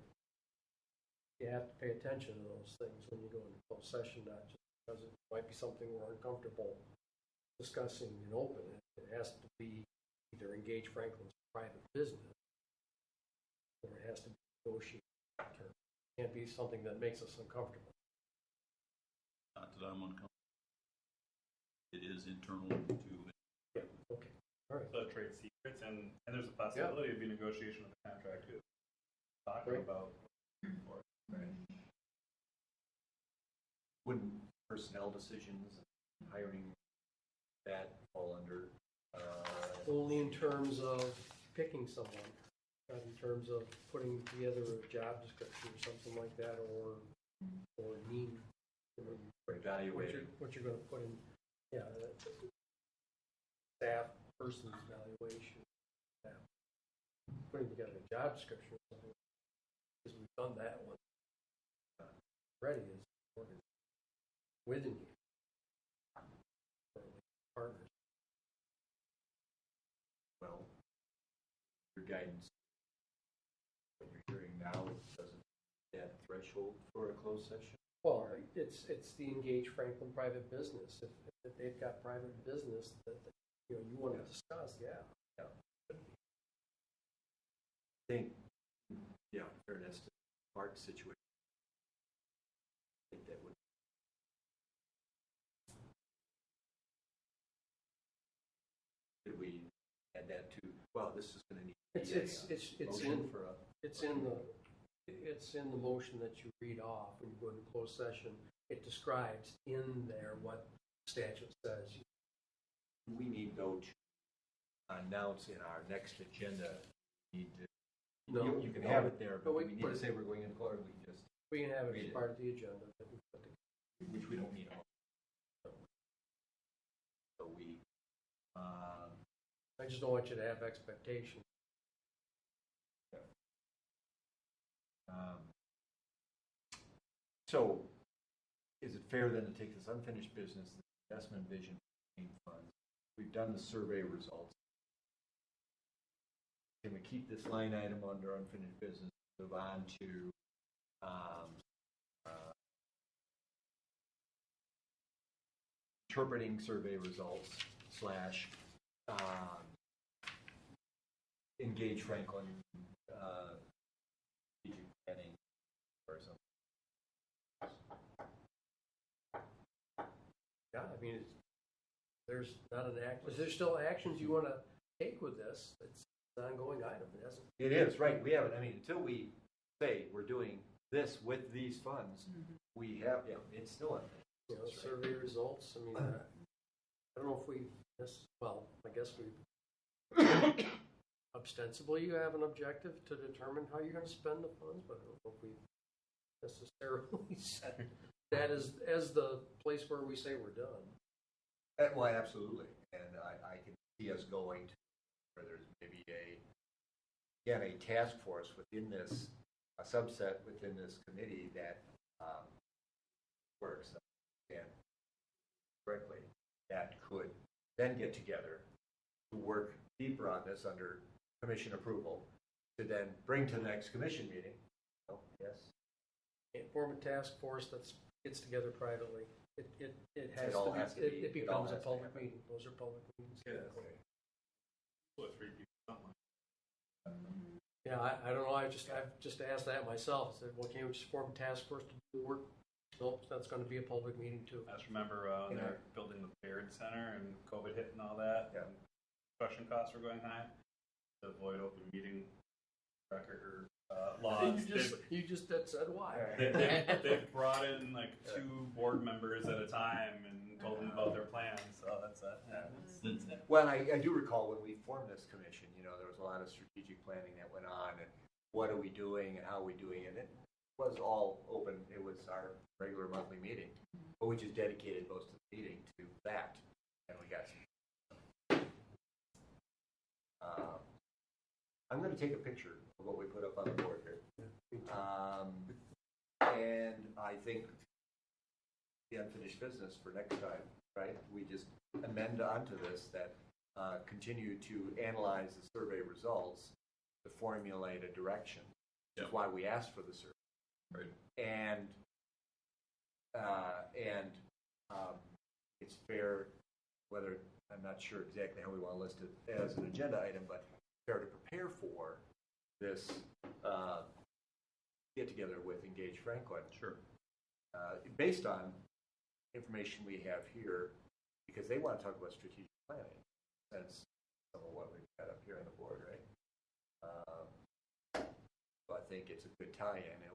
you have to pay attention to those things when you go into closed session, not just because it might be something we're uncomfortable discussing in open. It has to be either engage Franklin's private business or it has to be negotiated terms. It can't be something that makes us uncomfortable. Not that I'm uncomfortable. It is internal to. Yeah. Okay. All right. So trade secrets, and there's a possibility of a negotiation of the contract too. Talking about. Wouldn't personnel decisions, hiring, that fall under? Only in terms of picking someone, not in terms of putting together a job description or something like that, or need. For evaluating. What you're going to put in, yeah, staff person's evaluation. Yeah. Putting together a job description or something, because we've done that one already as with engagement partners. Well, your guidance, what you're hearing now, doesn't meet that threshold for a closed session? Well, it's the engage Franklin private business. If they've got private business that you want to discuss, yeah. I think, in fairness to Mark's situation, I think that would. Could we add that to? Well, this is going to need. It's in the motion that you read off when you go into closed session. It describes in there what statute says. We need though to announce in our next agenda. We need to. No, you can have it there, but we we need to say we're going into closed. We can have it read as it. part of the agenda that we put together. Which we don't need all. So we. I just don't want you to have expectations. So, is it fair then to take this unfinished business, the investment vision funds? We've done the survey results. Can we keep this line item under unfinished business? Move on to interpreting survey results / engage Franklin strategic planning or something. Yeah, I mean, there's not an act. Is there still actions you want to take with this? It's an ongoing item. It hasn't. It is, right. We haven't, until we say we're doing this with these funds, we have, it's still in. Survey results. I mean, I don't know if we. Well, I guess we. Ostensibly, you have an objective to determine how you're going to spend the funds, but I don't know if we necessarily set that as the place where we say we're done. Well, absolutely. And I can see us going to where there's maybe a task force within this, a subset within this committee that works, and correctly, that could then get together to work deeper on this under commission approval to then bring to the next commission meeting. Oh, yes. Form a task force that gets together privately it has all to has to be, be- it it all becomes a has to public happen. meeting. Those are public meetings. What, 3 people, something like Yeah, I don't know, I've just asked that myself, I said, well, can't we just form a task force to do the work? Nope, that's gonna be a public meeting too. I just remember when they were building the Baird Center and COVID hit and all that. Yeah. And construction costs were going high. To avoid open meeting record or laws, You just said why. they brought in like 2 board members at a time and told them about their plans. So that's that. Yeah. Well, I do recall when we formed this commission, there was a lot of strategic planning that went on, and what are we doing and how are we doing it? It was all open. It was our regular monthly meeting, but we just dedicated most of the meeting to that, and we got some. I'm going to take a picture of what we put up on the board here. And I think the unfinished business for next time, right? We just amend onto this that continue to analyze the survey results to formulate a direction. That's why we asked for the survey. Right. And it's fair, whether, I'm not sure exactly how we want to list it as an agenda item, but fair to prepare for this get-together with Engage Franklin. Sure. Based on information we have here, because they want to talk about strategic planning. That's some of what we've got up here on the board, right? So I think it's a good tie-in and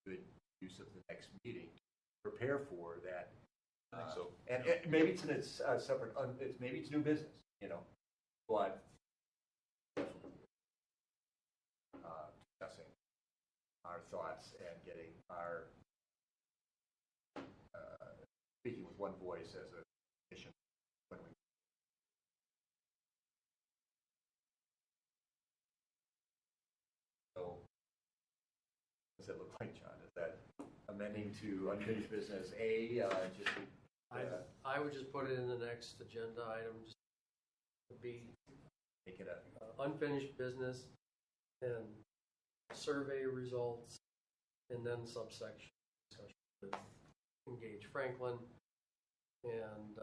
good use of the next meeting to prepare for that. I think so. And maybe it's in its separate, maybe it's new business, but definitely discussing our thoughts and getting our speaking with one voice as a mission when we. So, what does it look like, John? Is that amending to unfinished business A? Just I would just put it in the next agenda item, just to be make it a. unfinished business and survey results, and then subsection discussion with Engage Franklin, and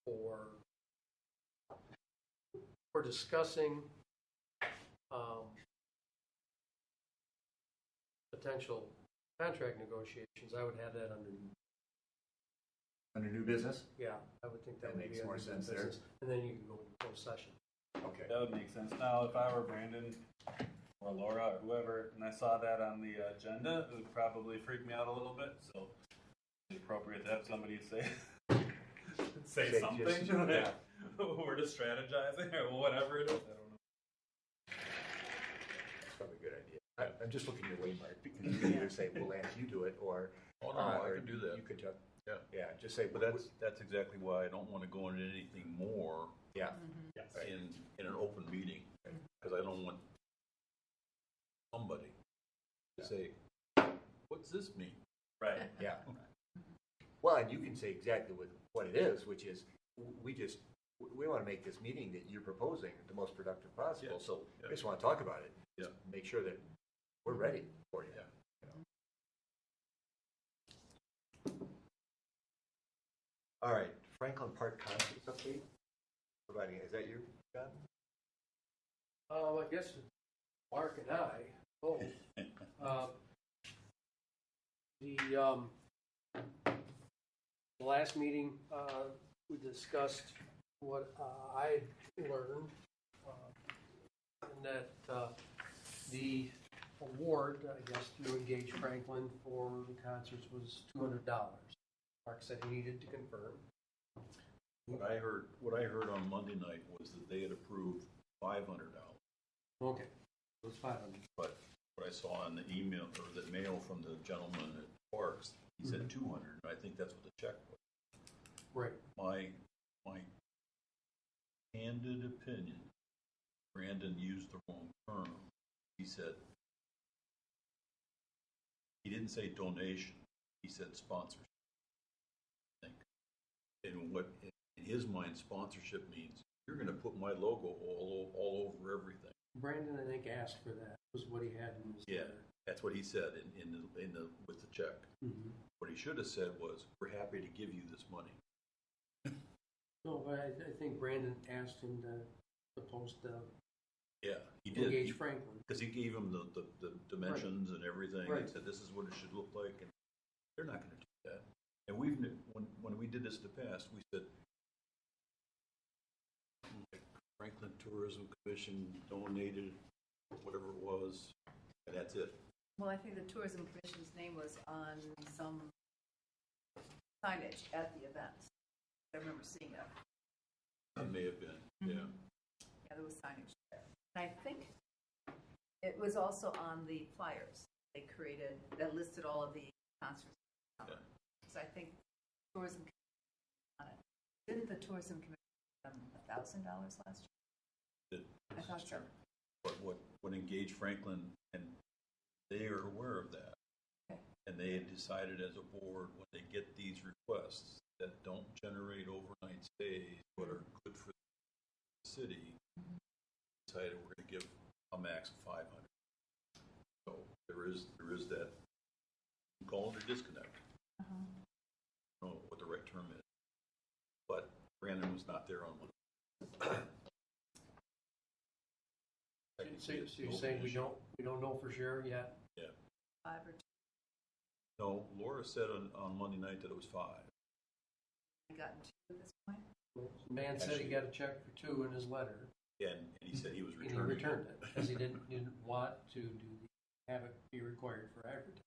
for discussing potential contract negotiations, I would have that Under new business? yeah, I would think that That would makes be more under sense there. business. And then you can go into closed session. Okay. That would make sense. Now, if I were Brandon or Laura or whoever, and I saw that on the agenda, it would probably freak me out a little bit. So, it's appropriate to have somebody say Say something, just- yeah. or to strategizing or whatever it is. I don't know. That's probably a good idea. I'm just looking your way, Mark, because you can either say, well, Lance, you do it, or. Oh, no, I can do that. You could, Yeah. yeah, just say, But that's exactly why I don't want to go into anything more yeah. Yes. in an open meeting, because I don't want somebody to say, what's this mean? Right. Yeah. Well, and you can say exactly what it is, which is, we want to make this meeting that you're proposing the most productive possible, Yeah. so Yeah. we just want to talk about it. Yeah. Just make sure that we're ready for you. Yeah. All right, Franklin Park concerts update, providing, is that you, John? I guess Mark and I both. The last meeting, we discussed what I learned, and that the award, I guess, through Engage Franklin for the concerts was $200. Mark said he needed to confirm. What I heard on Monday night was that they had approved $500. Okay, it was 500. But what I saw in the email or the mail from the gentleman at Parks, he said 200, and I think that's what the check was. Right. My candid opinion, Brandon used the wrong term. He said, he didn't say donation, he said sponsorship. I think. And what in his mind sponsorship means, you're going to put my logo all over everything. Brandon, I think, asked for that. Was what he had in his letter. That's what he said in the with the check. Mm-hmm. What he should have said was, we're happy to give you this money. No, but I think Brandon asked him to post, Yeah, he did. engage Franklin. Because he gave him the dimensions and everything, and Right. said, this is what it should look like, and they're not gonna do that. And when we did this in the past, we said, like, Franklin Tourism Commission donated, whatever it was, and that's it. Well, I think the Tourism Commission's name was on some signage at the event. I remember seeing that. It may have been, yeah. Yeah, there was signage there. And I think it was also on the flyers they created that listed all of the concerts. Yeah. So I think tourism Commission on it. Didn't the tourism commission give them $1,000 last year? It- I this thought is so. true. But what Engage Franklin, and they are aware of that. Okay. And they had decided as a board, when they get these requests that don't generate overnight stays, but are good for the city, decided we're going to give a max of 500. So there is that, you call it a disconnect. I don't know what the right term is. But Brandon was not there on one. So you're saying we don't know for sure yet? Yeah. 5 or 2. No, Laura said on Monday night that it was 5. Gotten 2 at this point. The man said he got a check for 2 in his letter, And he said he was and he returning. returned it because he didn't want to have it be required for advertising.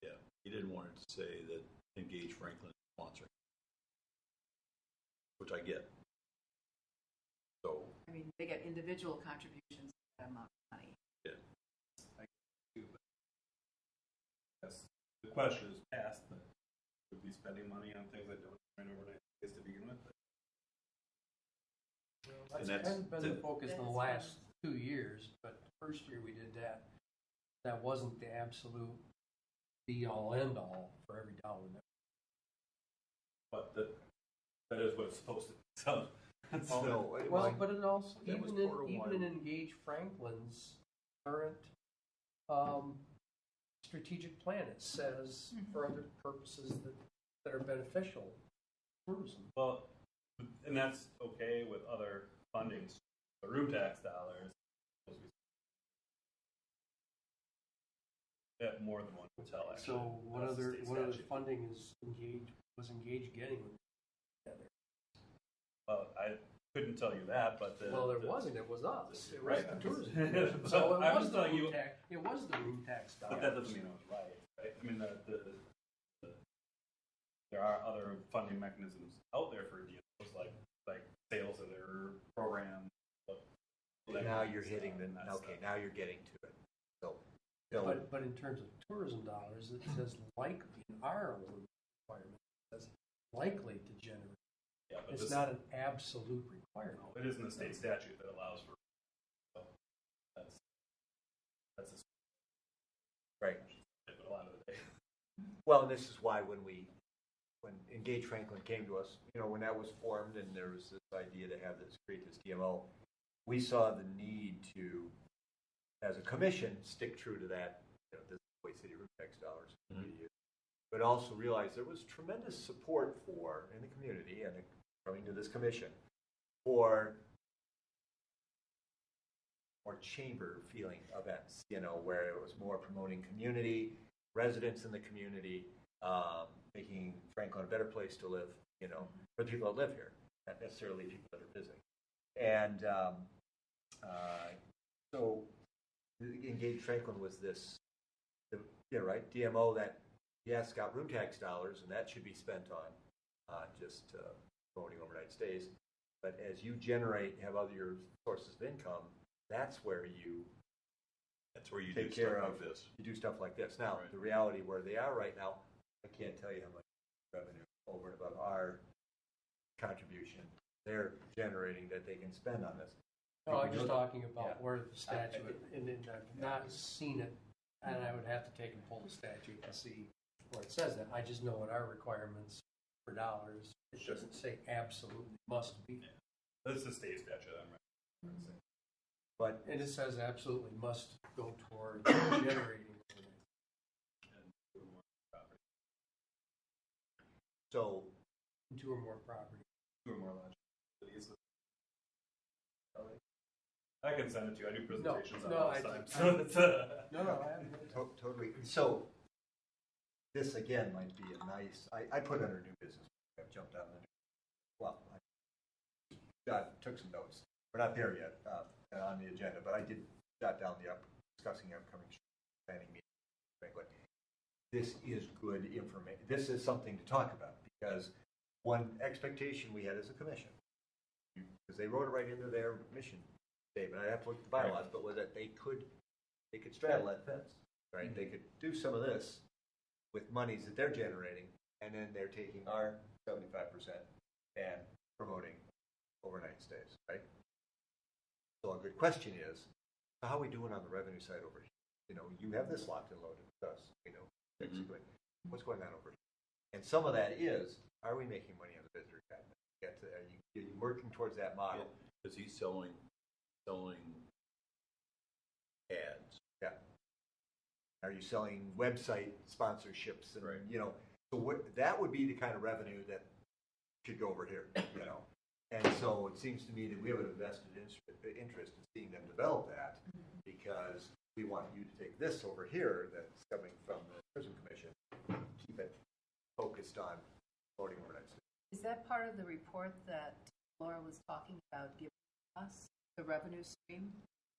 Yeah, he didn't want it to say that Engage Franklin is sponsoring, which I get. So, I mean, they get individual contributions to that amount of money. yeah. Yes. The question is asked, but would be spending money on things that don't generate overnight stays to begin with. That's And kind of been the that- focus in the That's last 2 years, but the first year we did that, that wasn't the absolute be-all, end-all for every dollar. But that is what it's supposed to be. So, No, it Well, was- but it also, That was even part of in why- Engage Franklin's current strategic plan, it says for other purposes that are beneficial to tourism. well, and that's okay with other fundings. The room tax dollars. At more than one hotel, actually. So what That's the other state statute. funding was Engage getting together? Well, I couldn't tell you that, but Well, there wasn't. It was us. It was Right. the tourism. So it I'm was just the telling room you- tax. It was the room tax dollars. But that doesn't mean it was right. I mean, there are other funding mechanisms out there for deals, like sales of their program. now you're hitting the, and that's okay, stuff. now you're getting to it. So, Bill, But in terms of tourism dollars, it says likely in our requirement. It says likely to generate. Yeah, but It's this, not an absolute requirement. it is in the state statute that allows for. So that's right. a lot of the day. Well, and this is why when Engage Franklin came to us, when that was formed and there was this idea to create this DMO, we saw the need to, as a commission, stick true to that, this is the way city room tax dollars are being used, but also realize there was tremendous support in the community and coming to this commission for more chamber feeling events, where it was more promoting community, residents in the community, making Franklin a better place to live, for the people that live here, not necessarily people that are visiting. And so Engage Franklin was this, DMO that, yes, got room tax dollars, and that should be spent on just promoting overnight stays. But as you have other sources of income, that's where you do take stuff care like of this. You do stuff like this. Now, Right. the reality where they are right now, I can't tell you how much revenue over and above our contribution they're generating that they can spend on this. No, I'm just talking about Yeah. where the statute, and I've not seen it, and I would have to take and pull the statute to see where it says that. I just know what our requirements for dollars, it doesn't say absolutely must be. That's the state statute. I'm right. But And it says absolutely must go toward generating. So, Two or more properties. Two or more large cities. I can send it to you. I do presentations on all this time. So it's No, I haven't. totally. So, this again might be a nice, I put under new business. I've jumped on the, well, I took some notes. We're not there yet on the agenda, but I did jot down discussing upcoming planning meeting. But this is good information. This is something to talk about because one expectation we had as a commission, because they wrote it right into their mission statement. I have to look at the bylaws, but was that they could straddle that fence, right? They could do some of this with monies that they're generating, and then they're taking our 75% and promoting overnight stays, right? So a good question is, how are we doing on the revenue side over here? You know, you have this locked and loaded with us, you know, basically. What's going on over here? And some of that is, are we making money on the visitor cabinet? Are you working towards that model? Because he's selling ads. Yeah. Are you selling website sponsorships? And, Right. you know, so that would be the kind of revenue that should go over here, you know. And so it seems to me that we have a vested interest in seeing them develop that because we want you to take this over here that's coming from the Tourism Commission, keep it focused on voting overnight stays. Is that part of the report that Laura was talking about giving us, the revenue stream,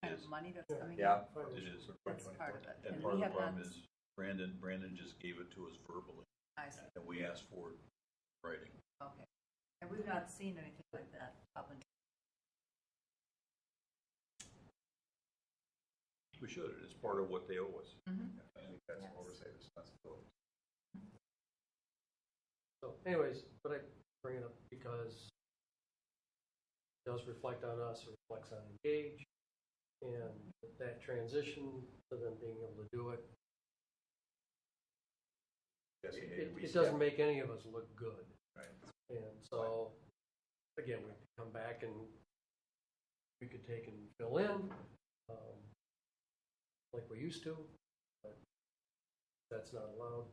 kind of Yes. money that's coming in? Yeah. It is. That's part of it. And part of we the have problem not- is Brandon just gave it to us verbally, I see, and we asked for it in writing. okay. And we've not seen anything like that up until. We should. It's part of what they owe us. I think that's Yes. oversight responsibility. So anyways, but I bring it up because it does reflect on us, it reflects on Engage, and that transition to them being able to do it, Yes, you maybe it doesn't make any of us look good. Right. And so, again, we could come back and we could take and fill in, like we used to, but that's not allowed.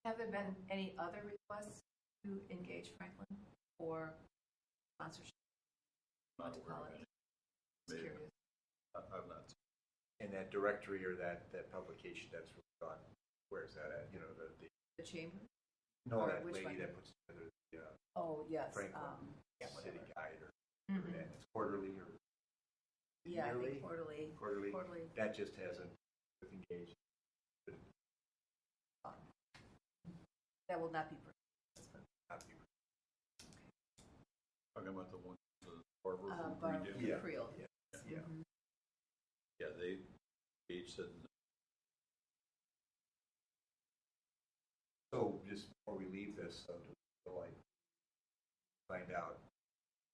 Have there been any other requests to engage Franklin for sponsorship? Not What to aware call of it? any. Just Maybe. curious. I've not seen. And that directory or that publication, that's gone. Where is that at? You know, The chamber? no, Or that which lady one? that puts together the Oh, yes. Franklin Yeah, City whatever. Guide or Mhm. and it's quarterly or Yeah, I yearly? think quarterly. quarterly. Quarterly. That just hasn't engaged. That will not be purchased. Not be- Talking about the one, the barber from Barb Greendale. Yeah. Creel. Yeah. Yeah. Mhm. Yeah, they said So just before we leave this, so do we feel like find out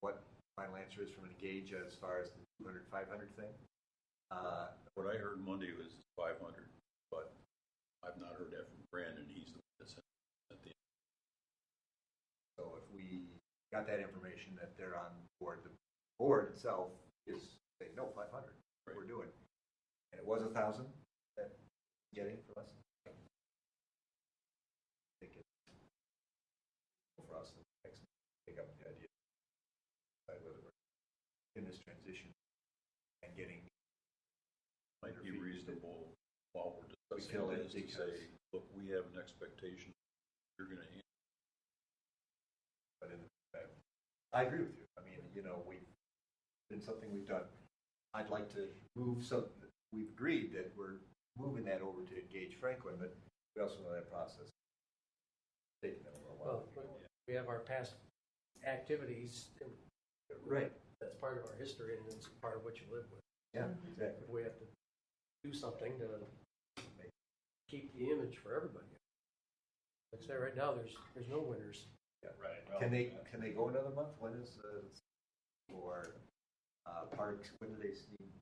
what final answer is from Engage as far as the 200, 500 thing? what I heard Monday was 500, but I've not heard that from Brandon. He's the one that sent the. So if we got that information that they're on board, the board itself is saying, no, 500, we're doing. And it was 1,000 that getting from us. I think it's for us to next pick up the idea. Decide whether we're in this transition and getting Might be reasonable while we're We discussing fill in this to because- say, look, we have an expectation you're going to handle. But in the, I agree with you. I mean, you know, we've been something we've done. I'd like to move some. We've agreed that we're moving that over to Engage Franklin, but we also know that process taking them a little while. Well, we have our past activities, Right. that's part of our history, and it's part of what you live with. Yeah. Exactly. If we have to do something to keep the image for everybody. Like I say, right now, there's no winners. Right. Can they go another month? When is for parks? When do they need?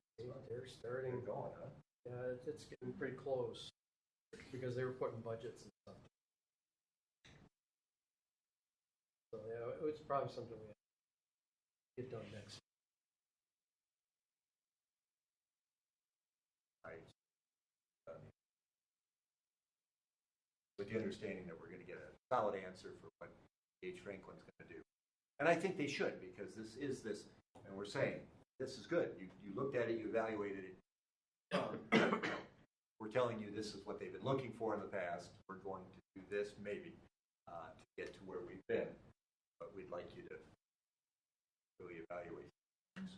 They're starting, They're going, huh? yeah, it's getting pretty close, because they were putting budgets and stuff. So, yeah, it's probably something we have to get done next. Right. with the understanding that we're going to get a solid answer for what H. Franklin's going to do. And I think they should, because this, and we're saying, this is good. You looked at it, you evaluated it. We're telling you this is what they've been looking for in the past. We're going to do this, maybe, to get to where we've been. But we'd like you to really evaluate things.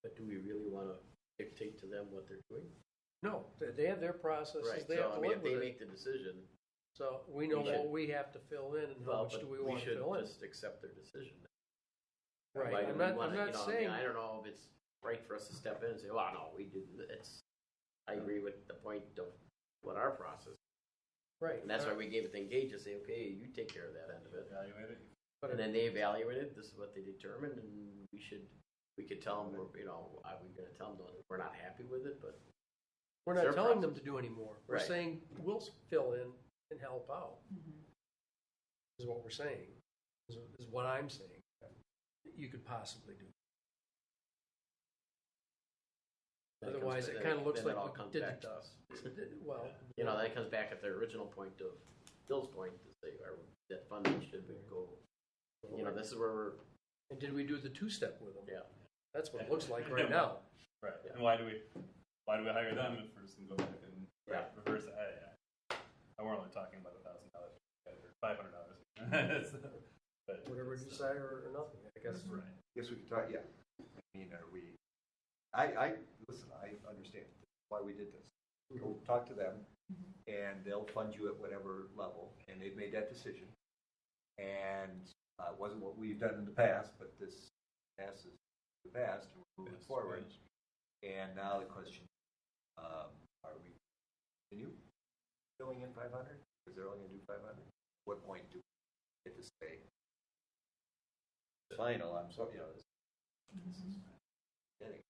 But do we really want to dictate to them what they're doing? No, they have their processes, Right, they so have I to mean, live if they with it. make the decision, So we know we should- what we have to fill in and how much but do we want to should fill in. just accept their decision. Right, Why do I'm we not, wanna, I'm you not know, I saying, mean, I don't know if it's right for us to step in and say, well, no, we did, it's, I agree with the point of what our process is. right. And that's why we gave it to Engage to say, okay, you take care of that end of it. Evaluate it. But And then they evaluated, this is what they determined, and we could tell them, you know, are we gonna tell them, no, we're not happy with it, but we're their not telling them to process. do any more. We're Right. saying, we'll fill in and help out, is what we're saying, is what I'm saying. You could possibly do. then it Otherwise, comes- it kind of looks then like it all we comes did back the- to us. Well, You know, that comes back at the original point of Bill's point to say, that funding should go, you know, this is where we're, and did we do the two-step with them? yeah. That's what it looks like right now. Right. And why do we hire them if we're just gonna go back and Yeah. reverse it? We're only talking about $1,000 or $500. But Whatever you decide or nothing, I guess. right. Yes, we could talk, yeah. I mean, I listen, I understand why we did this. Go talk to them, and they'll fund you at whatever level, and they've made that decision. And it wasn't what we've done in the past, but this passes the past, and we're moving forward. And now the question, are we continue filling in 500? Because they're only going to do 500? At what point do we get to say, final, I'm sorry, you know, this is getting.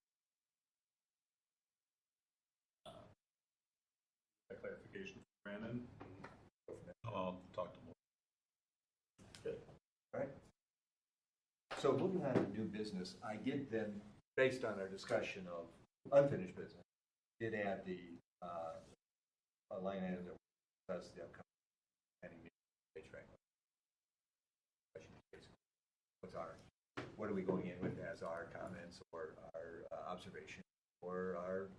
A clarification from Brandon. I'll talk to them. All right. So moving on to new business, I did then, based on our discussion of unfinished business, did add the a line item that does the upcoming planning meeting. H. Franklin. Question is, what are we going in with as our comments or our observation or our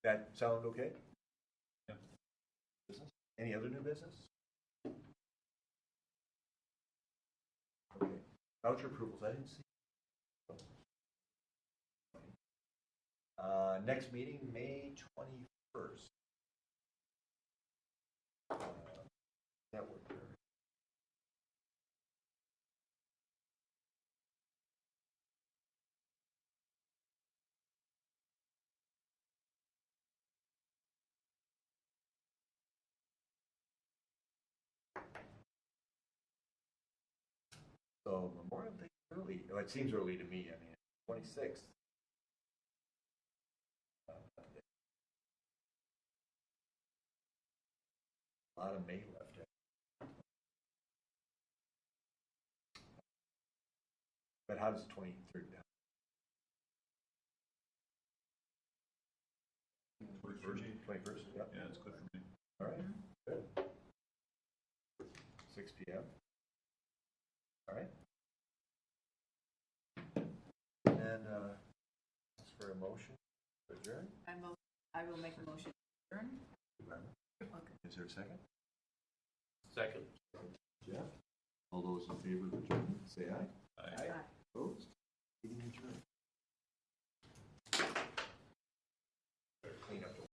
that sound okay? Yeah. Business? Any other new business? Okay. Voucher approvals, I didn't see. Next meeting, May 21st. That worked there. So Memorial Day early. Oh, it seems early to me. I mean, 26th. A lot of May left. But how does the 23rd down? 21st? 21st, yeah. Yeah, it's good for me. All right, good. 6 p.m. All right. And ask for a motion to adjourn. I will make a motion to adjourn. Okay. Is there a second? Second. Jeff? All those in favor of adjournment, say aye. Aye. Aye.